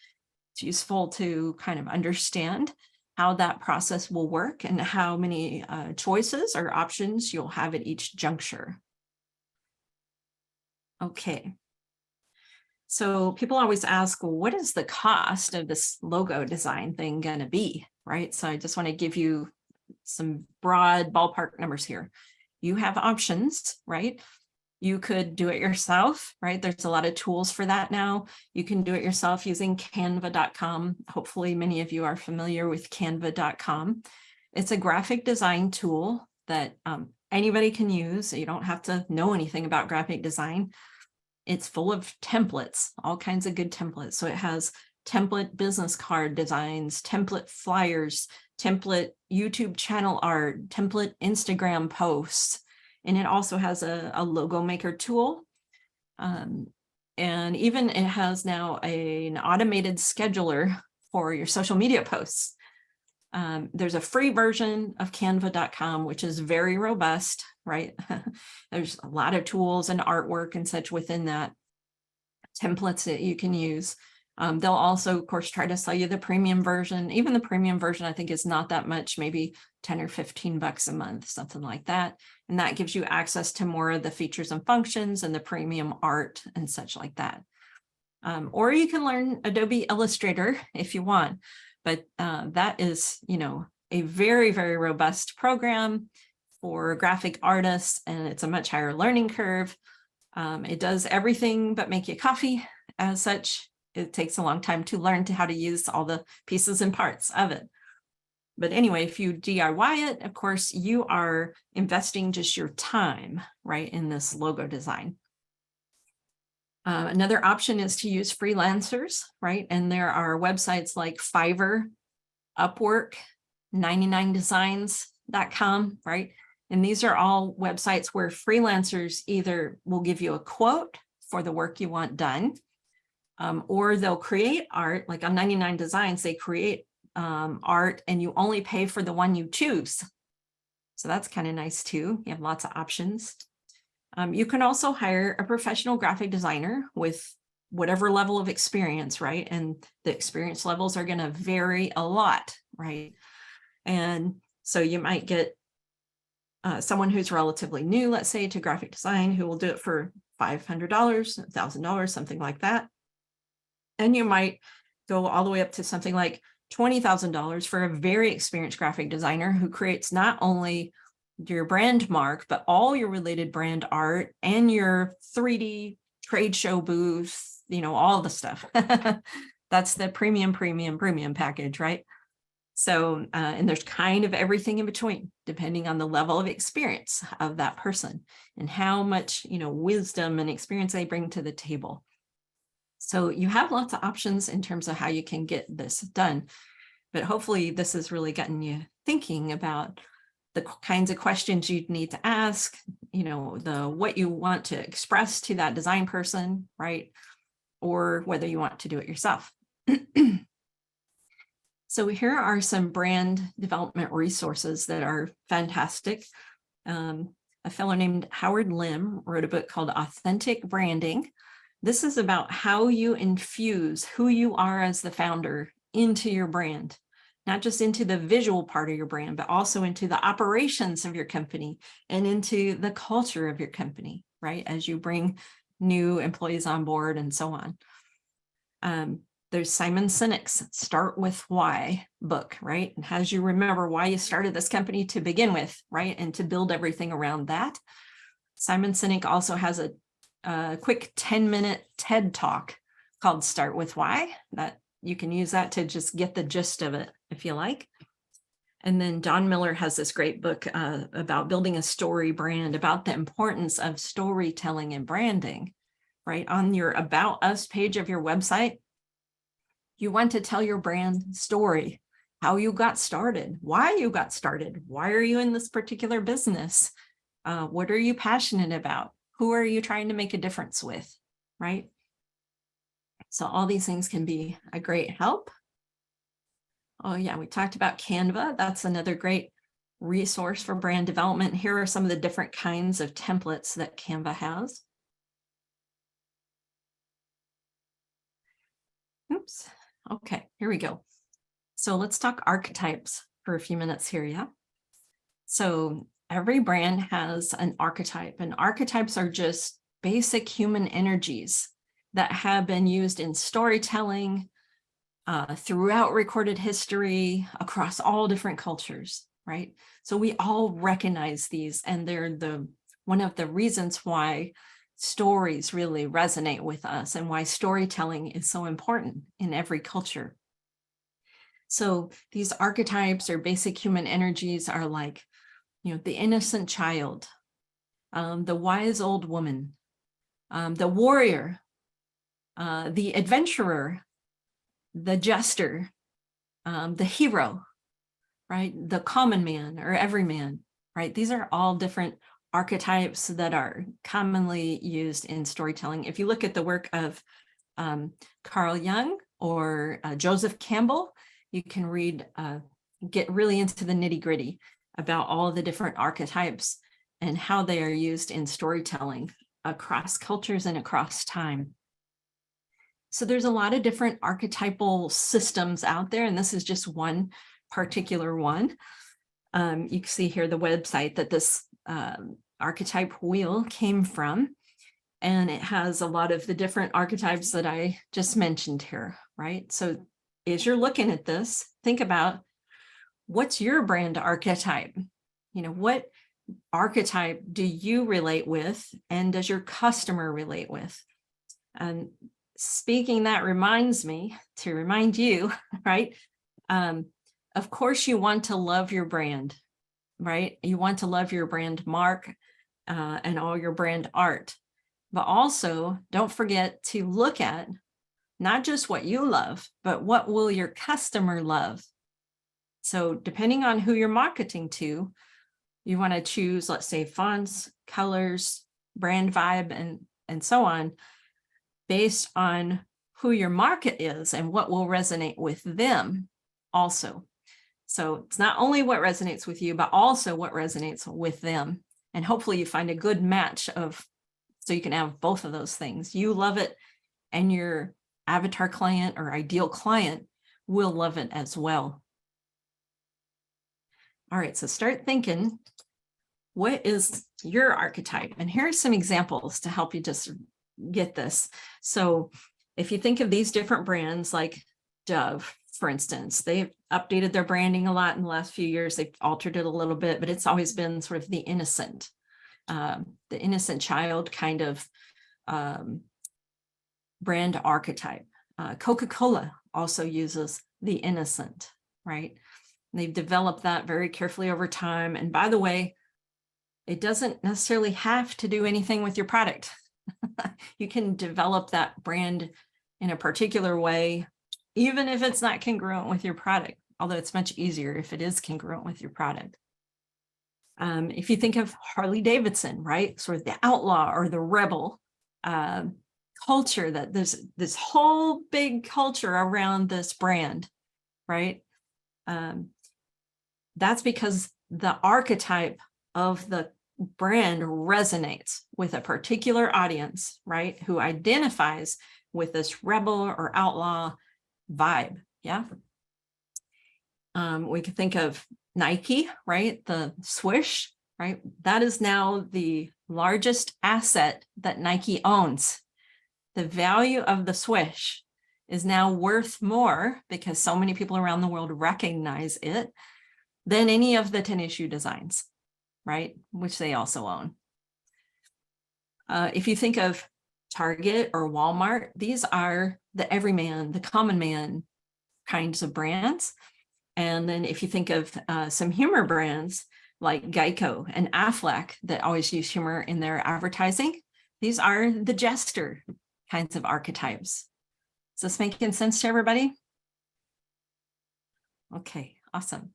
It's useful to kind of understand how that process will work and how many choices or options you'll have at each juncture. Okay. So people always ask, well, what is the cost of this logo design thing going to be, right? So I just want to give you some broad ballpark numbers here. You have options, right? You could do it yourself, right? There's a lot of tools for that now. You can do it yourself using canva.com. Hopefully many of you are familiar with canva.com. It's a graphic design tool that anybody can use. You don't have to know anything about graphic design. It's full of templates, all kinds of good templates. So it has template business card designs, template flyers, template YouTube channel art, template Instagram posts, and it also has a logo maker tool. And even it has now an automated scheduler for your social media posts. There's a free version of canva.com, which is very robust, right? There's a lot of tools and artwork and such within that, templates that you can use. They'll also, of course, try to sell you the premium version. Even the premium version, I think, is not that much, maybe 10 or 15 bucks a month, something like that. And that gives you access to more of the features and functions and the premium art and such like that. Or you can learn Adobe Illustrator if you want, but that is, a very, very robust program for graphic artists, and it's a much higher learning curve. It does everything but make you coffee. As such, it takes a long time to learn how to use all the pieces and parts of it. But anyway, if you DIY it, of course, you are investing just your time, right, in this logo design. Another option is to use freelancers, right? And there are websites like Fiverr, Upwork, 99designs.com, right? And these are all websites where freelancers either will give you a quote for the work you want done, or they'll create art. Like on 99 Designs, they create art and you only pay for the one you choose. So that's kind of nice too. You have lots of options. You can also hire a professional graphic designer with whatever level of experience, right? And the experience levels are going to vary a lot, right? And so you might get someone who's relatively new, let's say, to graphic design, who will do it for $500, $1,000, something like that. And you might go all the way up to something like $20,000 for a very experienced graphic designer who creates not only your brand mark, but all your related brand art and your 3D trade show booth, all the stuff. That's the premium package, right? So, and there's kind of everything in between, depending on the level of experience of that person and how much, wisdom and experience they bring to the table. So you have lots of options in terms of how you can get this done. But hopefully this has really gotten you thinking about the kinds of questions you'd need to ask, what you want to express to that design person, right? Or whether you want to do it yourself. So here are some brand development resources that are fantastic. A fellow named Howard Lim wrote a book called Authentic Branding. This is about how you infuse who you are as the founder into your brand, not just into the visual part of your brand, but also into the operations of your company and into the culture of your company, right? As you bring new employees on board and so on. There's Simon Sinek's Start With Why book, right? And has you remember why you started this company to begin with, right? And to build everything around that. Simon Sinek also has a quick 10-minute TED Talk called Start With Why, that you can use that to just get the gist of it if you like. And then Don Miller has this great book about building a story brand, about the importance of storytelling and branding, right? On your About Us page of your website, you want to tell your brand story. how you got started, why you got started, why are you in this particular business? What are you passionate about? Who are you trying to make a difference with, right? So all these things can be a great help. Oh yeah, we talked about Canva. That's another great resource for brand development. Here are some of the different kinds of templates that Canva has. Oops. Okay, here we go. So let's talk archetypes for a few minutes here, yeah? So every brand has an archetype, and archetypes are just basic human energies that have been used in storytelling throughout recorded history across all different cultures, right? So we all recognize these, and they're one of the reasons why stories really resonate with us and why storytelling is so important in every culture. So these archetypes or basic human energies are like, the innocent child, the wise old woman, the warrior, the adventurer, the jester, the hero, right? The common man or everyman, right? These are all different archetypes that are commonly used in storytelling. If you look at the work of Carl Jung or Joseph Campbell, you can read, get really into the nitty-gritty about all the different archetypes and how they are used in storytelling across cultures and across time. So there's a lot of different archetypal systems out there, and this is just one particular one. You can see here the website that this archetype wheel came from, and it has a lot of the different archetypes that I just mentioned here, right? So as you're looking at this, think about, what's your brand archetype? What archetype do you relate with, and does your customer relate with? And speaking that reminds me to remind you, right? Of course, you want to love your brand, right? You want to love your brand mark and all your brand art. But also, don't forget to look at not just what you love, but what will your customer love? So depending on who you're marketing to, you want to choose, let's say, fonts, colors, brand vibe, and so on, based on who your market is and what will resonate with them also. So it's not only what resonates with you, but also what resonates with them. And hopefully you find a good match so you can have both of those things. You love it, and your avatar client or ideal client will love it as well. All right, so start thinking, what is your archetype? And here are some examples to help you just get this. So if you think of these different brands like Dove, for instance, they've updated their branding a lot in the last few years. They've altered it a little bit, but it's always been sort of the innocent child kind of brand archetype. Coca-Cola also uses the innocent, right? They've developed that very carefully over time. And by the way, it doesn't necessarily have to do anything with your product. You can develop that brand in a particular way, even if it's not congruent with your product, although it's much easier if it is congruent with your product. If you think of Harley Davidson, right? Sort of the outlaw or the rebel culture, that there's this whole big culture around this brand, right? That's because the archetype of the brand resonates with a particular audience, right? Who identifies with this rebel or outlaw vibe, yeah? We could think of Nike, right? The swoosh, right? That is now the largest asset that Nike owns. The value of the swoosh is now worth more, because so many people around the world recognize it, than any of the tennis shoe designs, right? Which they also own. If you think of Target or Walmart, these are the everyman, the common man kinds of brands. And then if you think of some humor brands like Geico and Aflac that always use humor in their advertising, these are the jester kinds of archetypes. Is this making sense to everybody? Okay, awesome.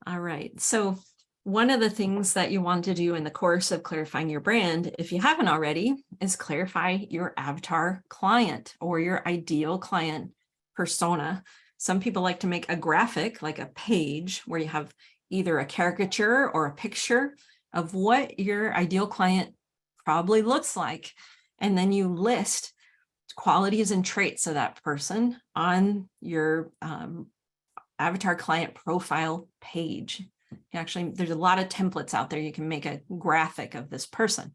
All right. So one of the things that you want to do in the course of clarifying your brand, if you haven't already, is clarify your avatar client or your ideal client persona. Some people like to make a graphic, like a page, where you have either a caricature or a picture of what your ideal client probably looks like. And then you list qualities and traits of that person on your avatar client profile page. Actually, there's a lot of templates out there. You can make a graphic of this person.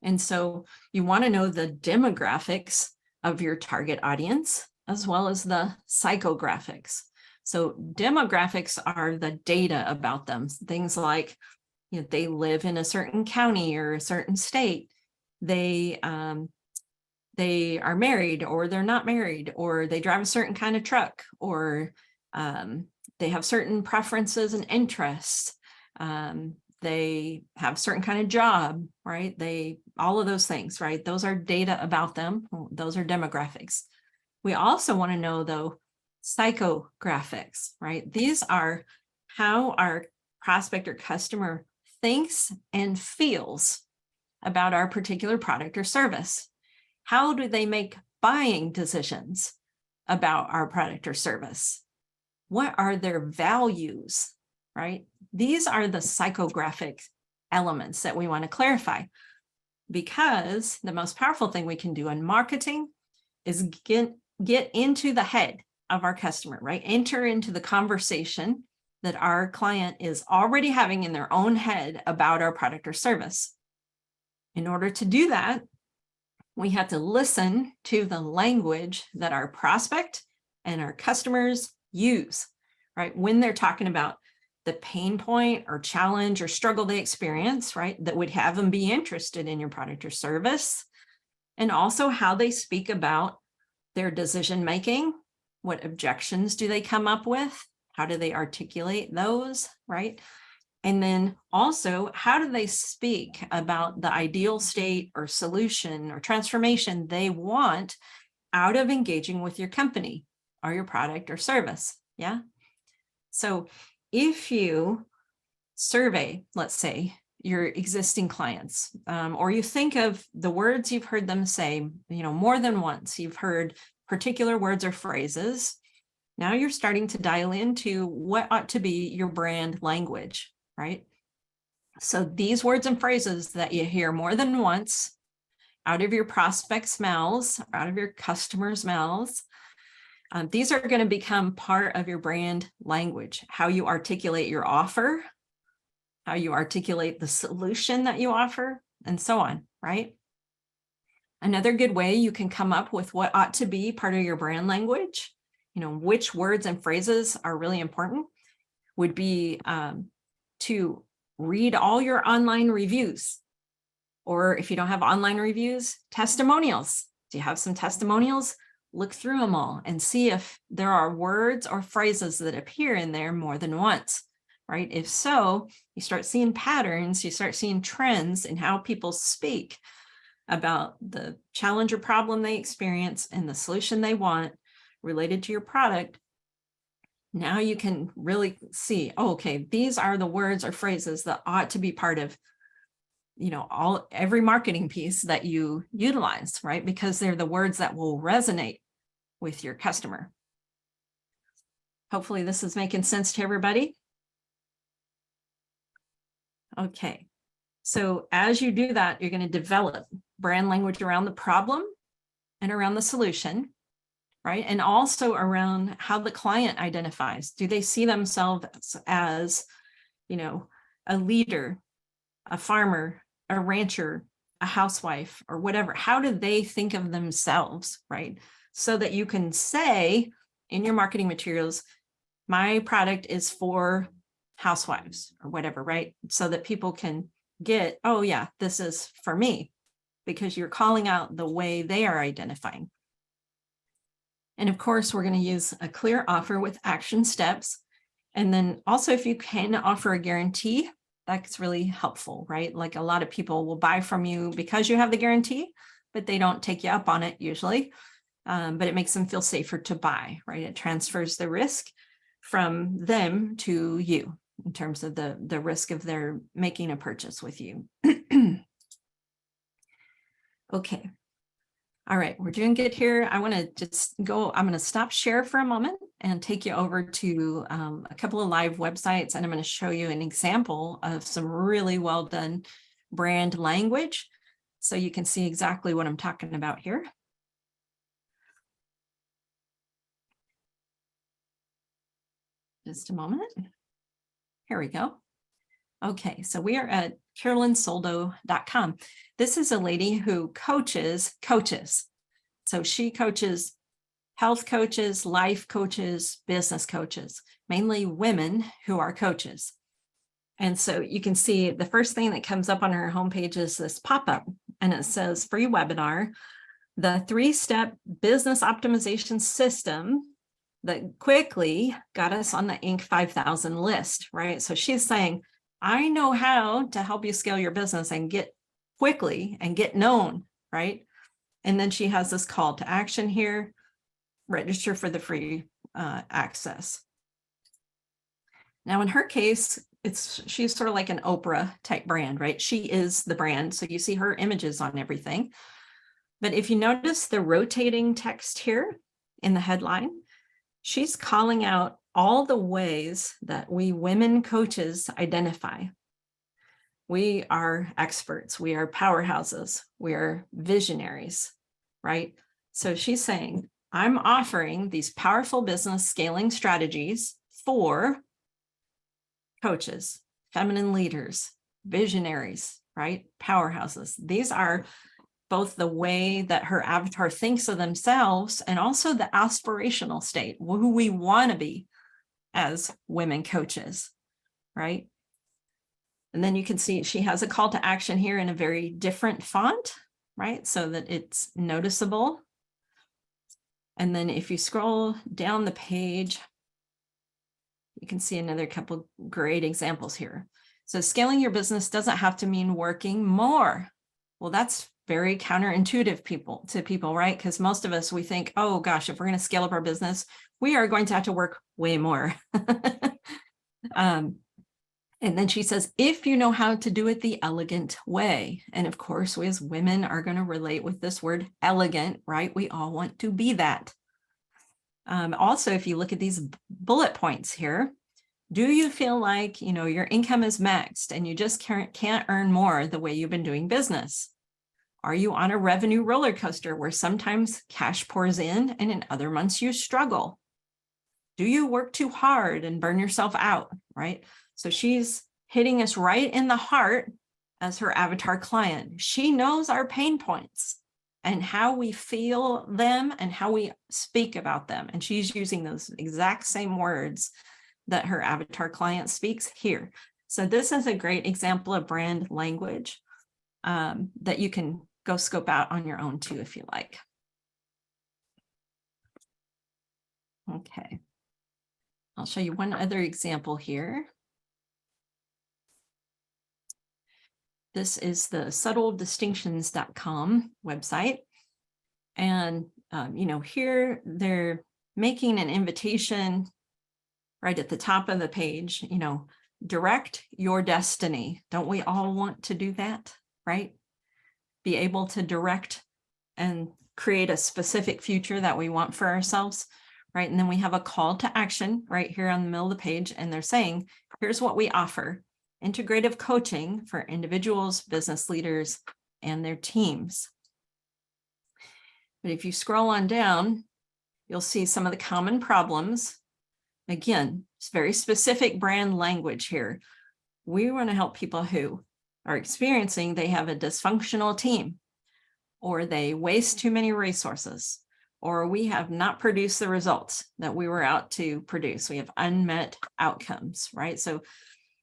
And so you want to know the demographics of your target audience, as well as the psychographics. So demographics are the data about them. Things like, you know, they live in a certain county or a certain state. They are married or they're not married, or they drive a certain kind of truck, or they have certain preferences and interests. They have certain kind of job, right? All of those things, right? Those are data about them. Those are demographics. We also want to know, though, psychographics, right? These are how our prospect or customer thinks and feels about our particular product or service. How do they make buying decisions about our product or service? What are their values, right? These are the psychographic elements that we want to clarify, because the most powerful thing we can do in marketing is get into the head of our customer, right? Enter into the conversation that our client is already having in their own head about our product or service. In order to do that, we have to listen to the language that our prospect and our customers use, right? When they're talking about the pain point or challenge or struggle they experience, right? That would have them be interested in your product or service. And also how they speak about their decision-making. What objections do they come up with? How do they articulate those, right? And then also, how do they speak about the ideal state or solution or transformation they want out of engaging with your company or your product or service? Yeah. So if you survey, let's say, your existing clients, or you think of the words you've heard them say, more than once, you've heard particular words or phrases. Now you're starting to dial into what ought to be your brand language, right? So these words and phrases that you hear more than once out of your prospects' mouths, out of your customers' mouths, these are going to become part of your brand language, how you articulate your offer, how you articulate the solution that you offer, and so on, right? Another good way you can come up with what ought to be part of your brand language, which words and phrases are really important, would be to read all your online reviews. Or if you don't have online reviews, testimonials. Do you have some testimonials? Look through them all and see if there are words or phrases that appear in there more than once, right? If so, you start seeing patterns, you start seeing trends in how people speak about the challenge or problem they experience and the solution they want related to your product. Now you can really see, okay, these are the words or phrases that ought to be part of, every marketing piece that you utilize, right? Because they're the words that will resonate with your customer. Hopefully this is making sense to everybody. Okay, so as you do that, you're going to develop brand language around the problem and around the solution, right? And also around how the client identifies. Do they see themselves as, a leader, a farmer, a rancher, a housewife, or whatever? How do they think of themselves, right? So that you can say in your marketing materials, my product is for housewives or whatever, right? So that people can get, oh yeah, this is for me, because you're calling out the way they are identifying. And of course, we're going to use a clear offer with action steps. And then also, if you can offer a guarantee, that's really helpful, right? Like a lot of people will buy from you because you have the guarantee, but they don't take you up on it usually. but it makes them feel safer to buy, right? It transfers the risk from them to you in terms of the risk of their making a purchase with you. Okay. All right, we're doing good here. I want to just go, I'm going to stop share for a moment and take you over to a couple of live websites, and I'm going to show you an example of some really well done brand language so you can see exactly what I'm talking about here. Just a moment. Here we go. Okay, so we are at carolynsoldo.com. This is a lady who coaches. So she coaches health coaches, life coaches, business coaches, mainly women who are coaches. And so you can see the first thing that comes up on her homepage is this pop-up, and it says free webinar, the 3-step business optimization system that quickly got us on the Inc. 5000 list, right? So she's saying, I know how to help you scale your business and get quickly and get known, right? And then she has this call to action here, register for the free access. Now, in her case, she's sort of like an Oprah type brand, right? She is the brand. So you see her images on everything. But if you notice the rotating text here in the headline, she's calling out all the ways that we women coaches identify. We are experts, we are powerhouses, we are visionaries, right? So she's saying, I'm offering these powerful business scaling strategies for coaches, feminine leaders, visionaries, right? Powerhouses. These are both the way that her avatar thinks of themselves and also the aspirational state, who we want to be as women coaches, right? And then you can see she has a call to action here in a very different font, right? So that it's noticeable. And then if you scroll down the page, you can see another couple great examples here. So scaling your business doesn't have to mean working more. Well, that's very counterintuitive to people, right? Because most of us, we think, oh gosh, if we're going to scale up our business, we are going to have to work way more. And then she says, if you know how to do it the elegant way. And of course, we as women are going to relate with this word elegant, right? We all want to be that. Also, if you look at these bullet points here, do you feel like, your income is maxed and you just can't earn more the way you've been doing business? Are you on a revenue roller coaster where sometimes cash pours in and in other months you struggle? Do you work too hard and burn yourself out, right? So she's hitting us right in the heart as her avatar client. She knows our pain points and how we feel them and how we speak about them. And she's using those exact same words that her avatar client speaks here. So this is a great example of brand language that you can go scope out on your own too, if you like. Okay. I'll show you one other example here. This is the subtledistinctions.com website. And, here they're making an invitation right at the top of the page, direct your destiny. Don't we all want to do that, right? Be able to direct and create a specific future that we want for ourselves, right? And then we have a call to action right here on the middle of the page. And they're saying, here's what we offer: integrative coaching for individuals, business leaders, and their teams. But if you scroll on down, you'll see some of the common problems. Again, it's very specific brand language here. We want to help people who are experiencing they have a dysfunctional team, or they waste too many resources, or we have not produced the results that we were out to produce. We have unmet outcomes, right? So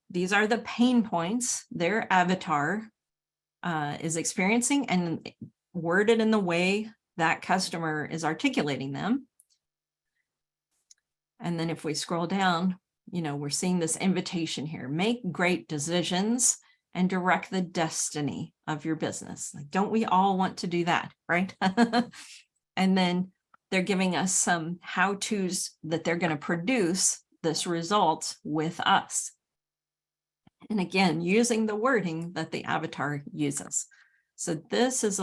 these are the pain points their avatar is experiencing and worded in the way that customer is articulating them. And then if we scroll down, we're seeing this invitation here: make great decisions and direct the destiny of your business. Like, don't we all want to do that, right? And then they're giving us some how-tos that they're going to produce this result with us. And again, using the wording that the avatar uses. So this is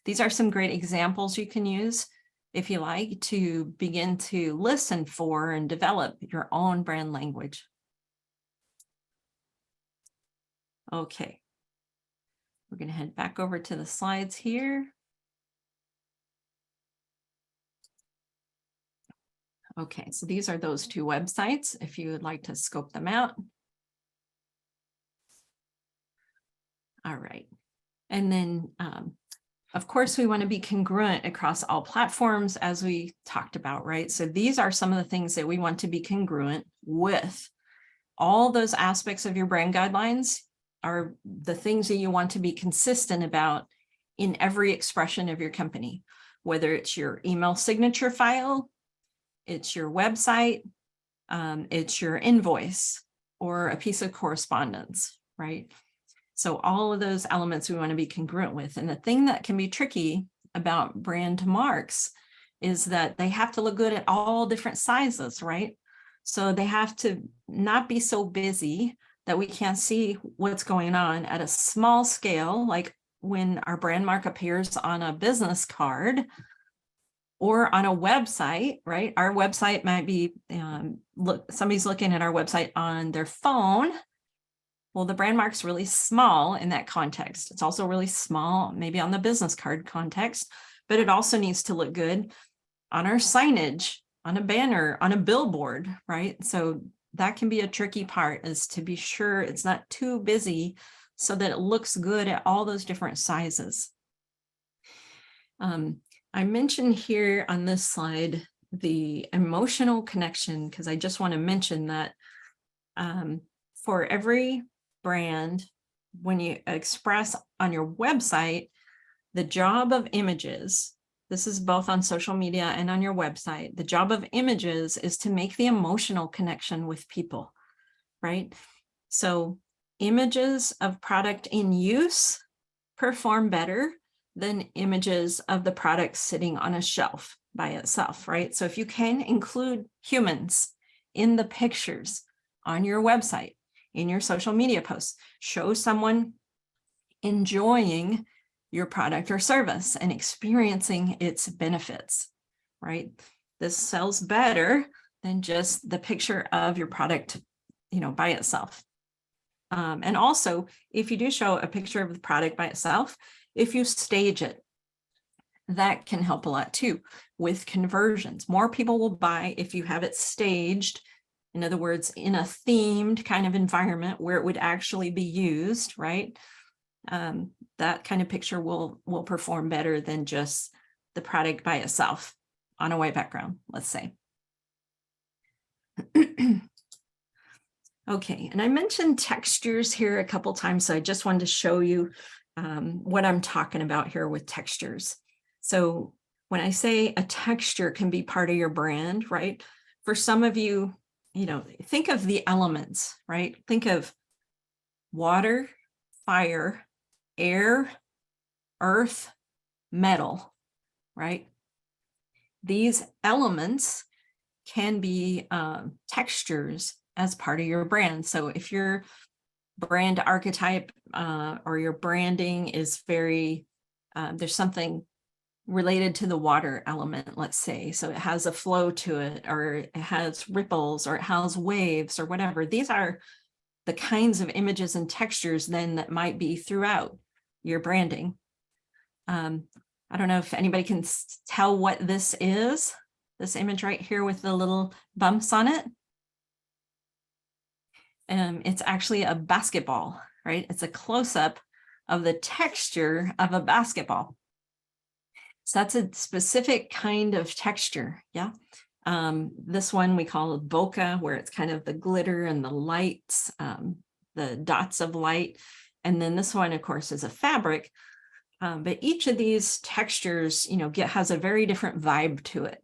these are some great examples you can use if you like to begin to listen for and develop your own brand language. Okay, we're going to head back over to the slides here. Okay, so these are those two websites if you would like to scope them out. All right. And then, of course, we want to be congruent across all platforms as we talked about, right? So these are some of the things that we want to be congruent with. All those aspects of your brand guidelines are the things that you want to be consistent about in every expression of your company, whether it's your email signature file, it's your website, it's your invoice, or a piece of correspondence, right? So all of those elements we want to be congruent with. And the thing that can be tricky about brand marks is that they have to look good at all different sizes, right? So they have to not be so busy that we can't see what's going on at a small scale, like when our brand mark appears on a business card or on a website, right? Our website might be, somebody's looking at our website on their phone. Well, the brand mark's really small in that context. It's also really small, maybe on the business card context, but it also needs to look good on our signage, on a banner, on a billboard, right? So that can be a tricky part, is to be sure it's not too busy so that it looks good at all those different sizes. I mentioned here on this slide the emotional connection, because I just want to mention that for every brand, when you express on your website, the job of images, this is both on social media and on your website, the job of images is to make the emotional connection with people, right? So images of product in use perform better than images of the product sitting on a shelf by itself, right? So if you can include humans in the pictures on your website, in your social media posts, show someone enjoying your product or service and experiencing its benefits, right? This sells better than just the picture of your product, by itself. And also, if you do show a picture of the product by itself, if you stage it, that can help a lot too with conversions. More people will buy if you have it staged. In other words, in a themed kind of environment where it would actually be used, right? That kind of picture will perform better than just the product by itself on a white background, let's say. Okay, and I mentioned textures here a couple times, so I just wanted to show you what I'm talking about here with textures. So when I say a texture can be part of your brand, right? For some of you, think of the elements, right? Think of water, fire, air, earth, metal, right? These elements can be textures as part of your brand. So if your brand archetype or your branding is very, there's something related to the water element, let's say. So it has a flow to it, or it has ripples, or it has waves, or whatever. These are the kinds of images and textures then that might be throughout your branding. I don't know if anybody can tell what this is, this image right here with the little bumps on it. It's actually a basketball, right? It's a close-up of the texture of a basketball. So that's a specific kind of texture, yeah. This one we call bokeh, where it's kind of the glitter and the lights, the dots of light. And then this one, of course, is a fabric. But each of these textures, has a very different vibe to it,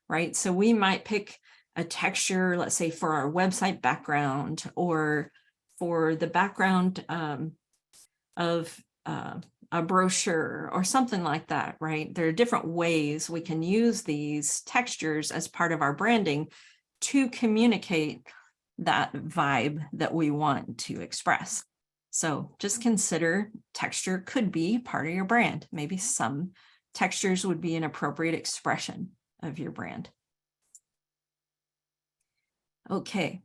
right? So we might pick a texture, let's say for our website background, or for the background of a brochure or something like that, right? There are different ways we can use these textures as part of our branding to communicate that vibe that we want to express. So just consider texture could be part of your brand. Maybe some textures would be an appropriate expression of your brand. Okay,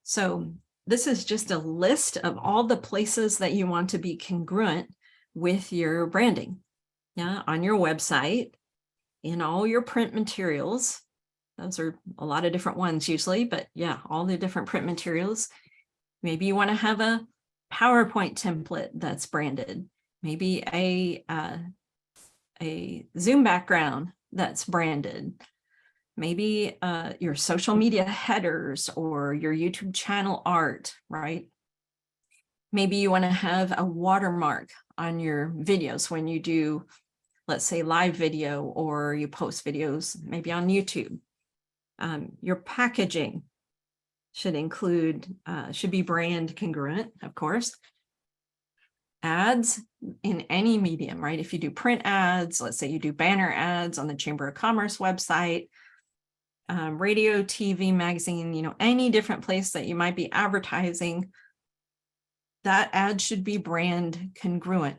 so this is just a list of all the places that you want to be congruent with your branding. Yeah, on your website, in all your print materials. Those are a lot of different ones usually, but yeah, all the different print materials. Maybe you want to have a PowerPoint template that's branded. Maybe a Zoom background that's branded. Maybe your social media headers or your YouTube channel art, right? Maybe you want to have a watermark on your videos when you do, let's say, live video, or you post videos maybe on YouTube. Your packaging should be brand congruent, of course. Ads in any medium, right? If you do print ads, let's say you do banner ads on the Chamber of Commerce website, radio, TV, magazine, any different place that you might be advertising, that ad should be brand congruent.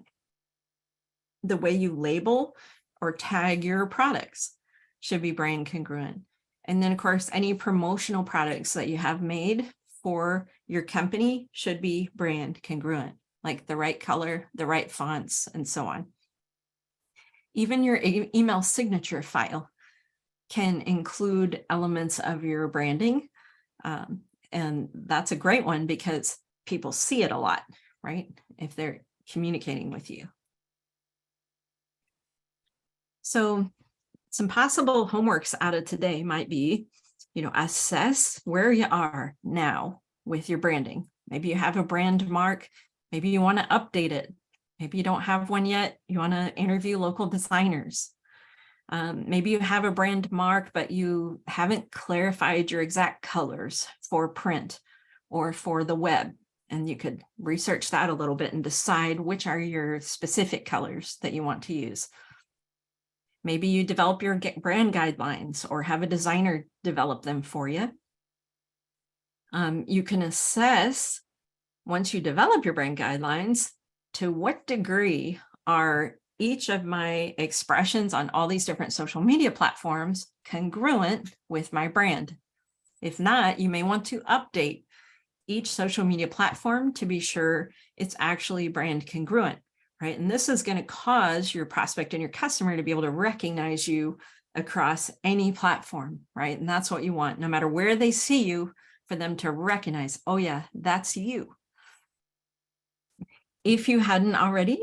The way you label or tag your products should be brand congruent. And then, of course, any promotional products that you have made for your company should be brand congruent, like the right color, the right fonts, and so on. Even your email signature file can include elements of your branding. And that's a great one because people see it a lot, right? If they're communicating with you. So some possible homeworks out of today might be, assess where you are now with your branding. Maybe you have a brand mark. Maybe you want to update it. Maybe you don't have one yet. You want to interview local designers. Maybe you have a brand mark, but you haven't clarified your exact colors for print or for the web. And you could research that a little bit and decide which are your specific colors that you want to use. Maybe you develop your brand guidelines or have a designer develop them for you. You can assess, once you develop your brand guidelines, to what degree are each of my expressions on all these different social media platforms congruent with my brand. If not, you may want to update each social media platform to be sure it's actually brand congruent. Right? And this is going to cause your prospect and your customer to be able to recognize you across any platform, right? And that's what you want, no matter where they see you, for them to recognize, oh yeah, that's you. If you hadn't already,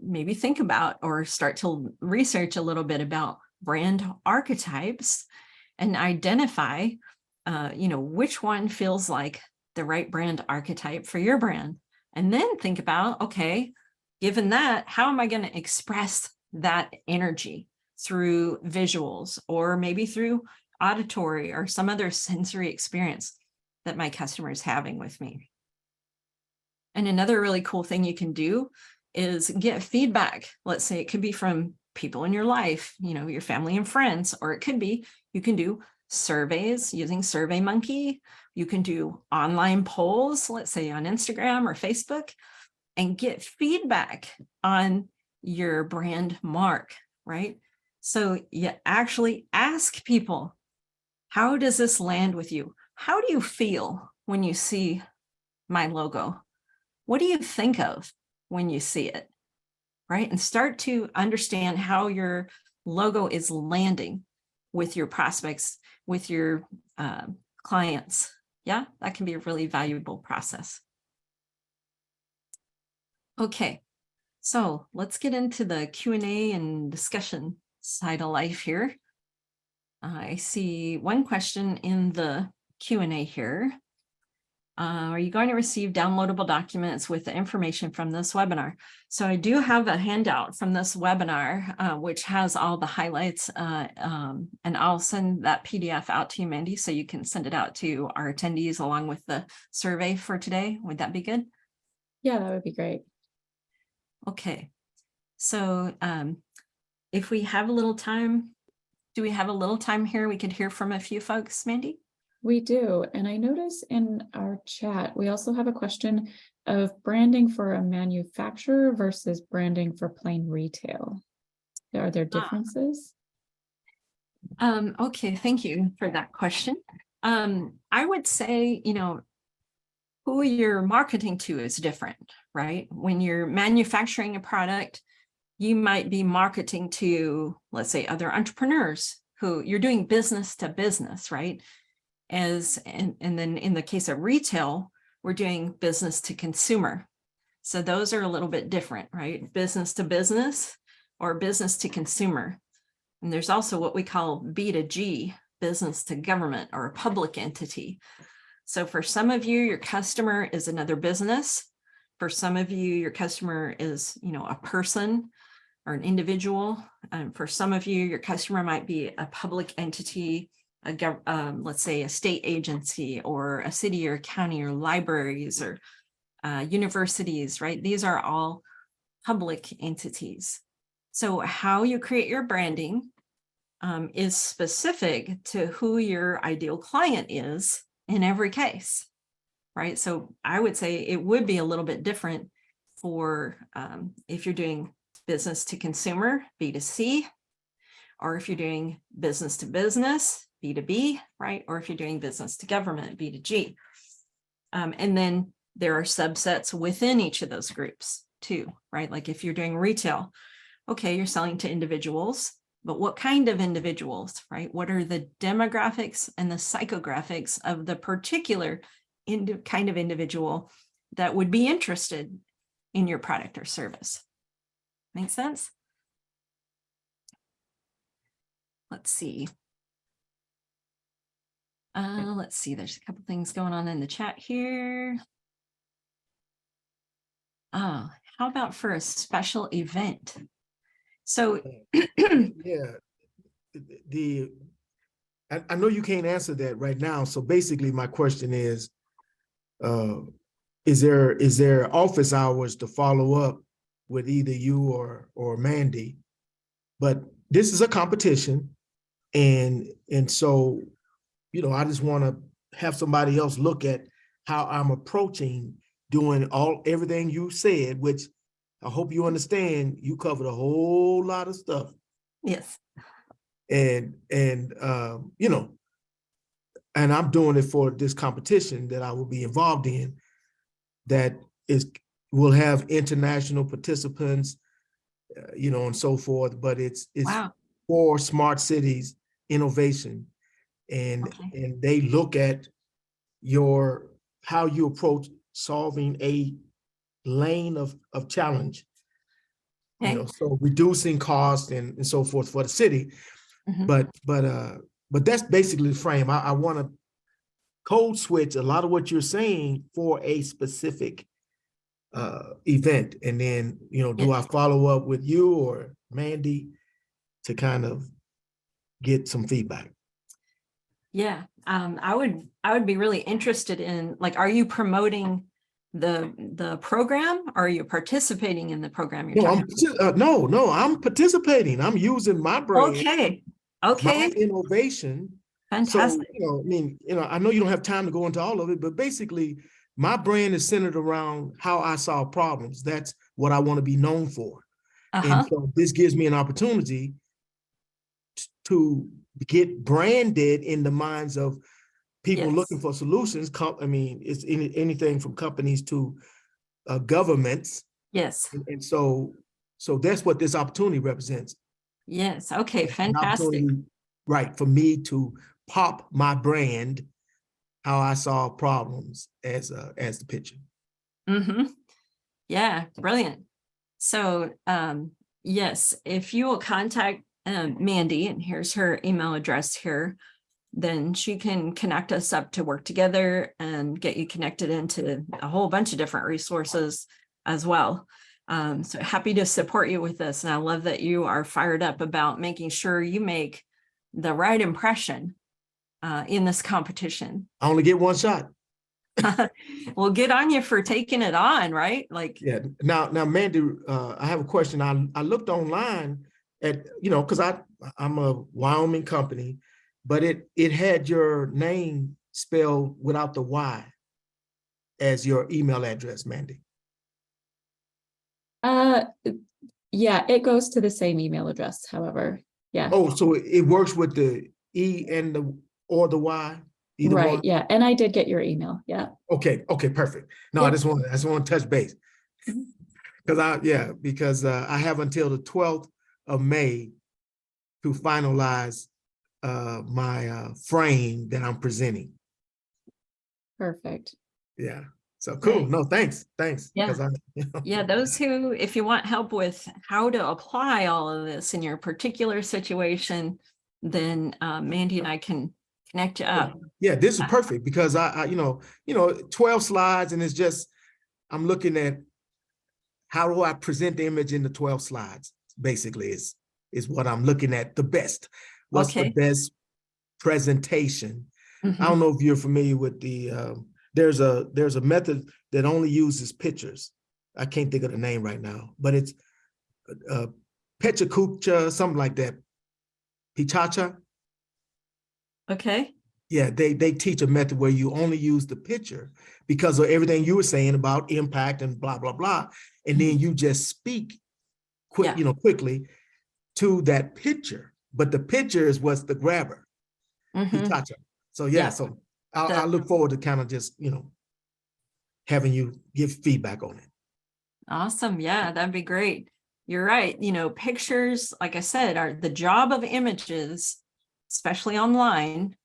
maybe think about or start to research a little bit about brand archetypes and identify, which one feels like the right brand archetype for your brand. And then think about, okay, given that, how am I going to express that energy through visuals or maybe through auditory or some other sensory experience that my customer is having with me? And another really cool thing you can do is get feedback. Let's say it could be from people in your life, your family and friends, or it could be you can do surveys using SurveyMonkey. You can do online polls, let's say on Instagram or Facebook, and get feedback on your brand mark, right? So you actually ask people, how does this land with you? How do you feel when you see my logo? What do you think of when you see it, right? And start to understand how your logo is landing with your prospects, with your clients. Yeah, that can be a really valuable process. Okay, so let's get into the Q&A and discussion side of life here. I see one question in the Q&A here. Are you going to receive downloadable documents with the information from this webinar? So I do have a handout from this webinar, which has all the highlights, and I'll send that PDF out to you, Mandy, so you can send it out to our attendees along with the survey for today. Would that be good? Yeah, that would be great. Okay, So if we have a little time, do we have a little time here? We could hear from a few folks, Mandy? We do. And I notice in our chat, we also have a question of branding for a manufacturer versus branding for plain retail. Are there differences? Okay, thank you for that question. I would say, who you're marketing to is different, right? When you're manufacturing a product, you might be marketing to, let's say, other entrepreneurs who you're doing business to business, right? And then in the case of retail, we're doing business to consumer. So those are a little bit different, right? Business to business or business to consumer. And there's also what we call B2G, business to government or a public entity. So for some of you, your customer is another business. For some of you, your customer is, a person or an individual. For some of you, your customer might be a public entity, let's say a state agency or a city or county or libraries or universities, right? These are all public entities. So how you create your branding is specific to who your ideal client is in every case, right? So I would say it would be a little bit different for if you're doing business to consumer, B2C, or if you're doing business to business, B2B, right? Or if you're doing business to government, B2G. And then there are subsets within each of those groups too, right? Like if you're doing retail, okay, you're selling to individuals, but what kind of individuals, right? What are the demographics and the psychographics of the particular kind of individual that would be interested in your product or service? Make sense? Let's see. There's a couple things going on in the chat here. How about for a special event? So yeah, I know you can't answer that right now. So basically my question is there office hours to follow up with either you or Mandy? But this is a competition. And so, I just want to have somebody else look at how I'm approaching doing everything you said, which I hope you understand. You covered a whole lot of stuff. yes. And I'm doing it for this competition that I will be involved in that will have international participants, and so forth, but it's Wow. for smart cities innovation. And they look at how you approach solving a lane of challenge, Okay. So reducing cost and so forth for the city. Mhm. But that's basically the frame. I want to code switch a lot of what you're saying for a specific event. And then, do I follow up with you or Mandy to kind of get some feedback? Yeah, I would be really interested in, like, are you promoting the program? Or are you participating in the program? No, I'm participating. I'm using my brand, Okay, my innovation. fantastic. So, I know you don't have time to go into all of it, but basically my brand is centered around how I solve problems. That's what I want to be known for. And so this gives me an opportunity to get branded in the minds of people looking for solutions. It's anything from companies to governments. Yes. And so that's what this opportunity represents. Yes. Okay. Fantastic. Right. For me to pop my brand, how I solve problems as the picture. Mm-hmm. Yeah. Brilliant. So, yes, if you will contact Mandy, and here's her email address here, then she can connect us up to work together and get you connected into a whole bunch of different resources as well. So happy to support you with this. And I love that you are fired up about making sure you make the right impression in this competition. I only get one shot. Well, good on you for taking it on, right? Like, Yeah. Now, Mandy, I have a question. I looked online at, because I'm a Wyoming company, but it had your name spelled without the Y as your email address, Mandy. Yeah, it goes to the same email address, however. Yeah. Oh, so it works with the E and or the Y, either Right, one? yeah, and I did get your email, yeah. Okay, perfect. No, I Yep. just want to touch base. Mhm. Because I have until the 12th of May to finalize my frame that I'm presenting. Perfect. Yeah. So cool. Okay. No, thanks. Yeah. Because yeah, those who, if you want help with how to apply all of this in your particular situation, then Mandy and I can connect you up. Yeah, this is perfect because I 12 slides, and it's just, I'm looking at how do I present the image in the 12 slides, basically is what I'm looking at the best. What's the Okay. best presentation? Mhm. I don't know if you're familiar with the, there's a method that only uses pictures. I can't think of the name right now, but it's Pechakucha, something like that. Pichacha. Okay. Yeah, they teach a method where you only use the picture because of everything you were saying about impact and blah, blah, blah. And then you just speak quick, Yeah. quickly to that picture. But the picture is what's the grabber, Mhm. Pichacha. So yeah, Yeah. so I'll look forward to kind of just, having you give feedback on it. Awesome. Yeah, that'd be great. You're right. Pictures, like I said, are the job of images, especially online.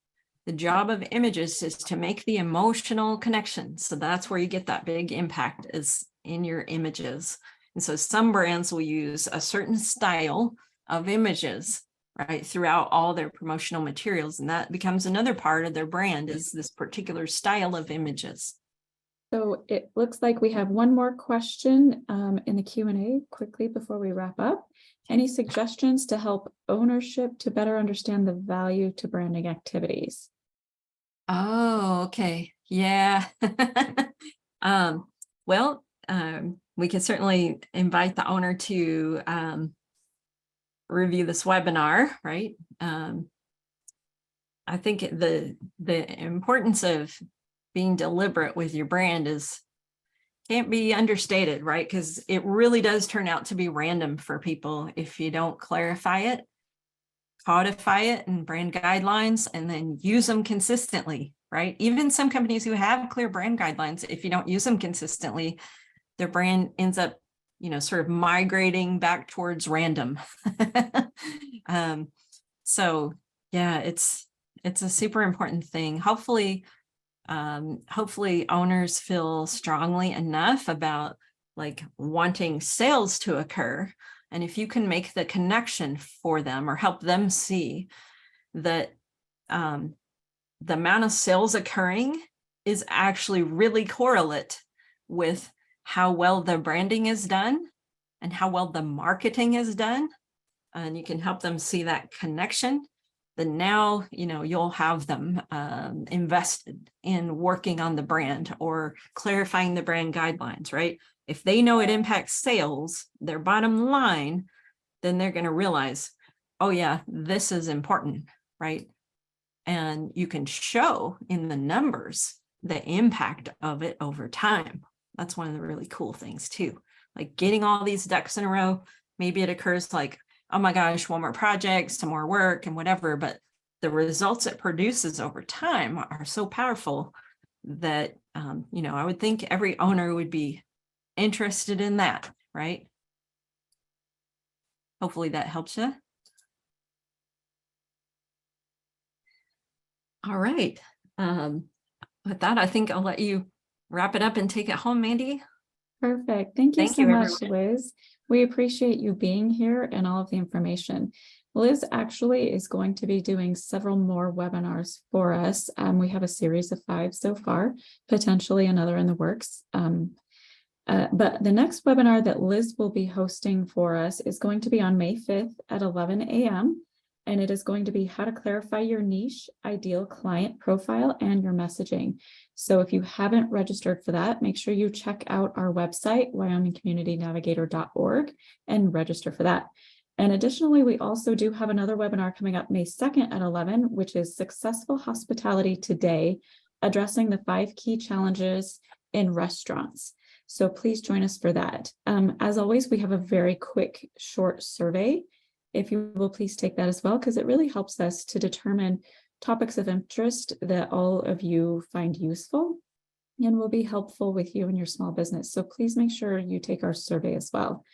The job of images is to make the emotional connection. So that's where you get that big impact, is in your images. And so some brands will use a certain style of images, right, throughout all their promotional materials. And that becomes another part of their brand, is this particular style of images. So it looks like we have one more question in the Q&A quickly before we wrap up. Any suggestions to help ownership to better understand the value to branding activities? Oh, okay. Yeah. Well, we can certainly invite the owner to review this webinar, right? I think the importance of being deliberate with your brand can't be understated, right? Because it really does turn out to be random for people if you don't clarify it, codify it in brand guidelines, and then use them consistently, right? Even some companies who have clear brand guidelines, if you don't use them consistently, their brand ends up, sort of migrating back towards random. So yeah, it's a super important thing. Hopefully owners feel strongly enough about like wanting sales to occur. And if you can make the connection for them or help them see that the amount of sales occurring is actually really correlate with how well the branding is done and how well the marketing is done, and you can help them see that connection, then now, you'll have them invested in working on the brand or clarifying the brand guidelines, right? If they know it impacts sales, their bottom line, then they're going to realize, oh yeah, this is important, right? And you can show in the numbers the impact of it over time. That's one of the really cool things too. Like getting all these ducks in a row, maybe it occurs like, oh my gosh, one more project, some more work and whatever, but the results it produces over time are so powerful that, I would think every owner would be interested in that, right? Hopefully that helps you. All right. With that, I think I'll let you wrap it up and take it home, Mandy. Perfect. Thank you Thank so you, much, everyone. Liz. We appreciate you being here and all of the information. Liz actually is going to be doing several more webinars for us. We have a series of 5 so far, potentially another in the works. But the next webinar that Liz will be hosting for us is going to be on May 5th at 11 a.m. And it is going to be how to clarify your niche, ideal client profile, and your messaging. So if you haven't registered for that, make sure you check out our website, wyomingcommunitynavigator.org, and register for that. And additionally, we also do have another webinar coming up May 2nd at 11, which is Successful Hospitality Today, addressing the 5 key challenges in restaurants. So please join us for that. As always, we have a very quick, short survey. If you will please take that as well, because it really helps us to determine topics of interest that all of you find useful and will be helpful with you and your small business. So please make sure you take our survey as well.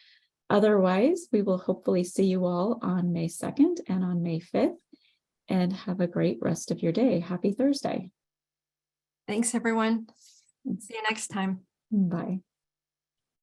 Otherwise, we will hopefully see you all on May 2nd and on May 5th, and have a great rest of your day. Happy Thursday. Thanks, everyone. See you next time. Bye.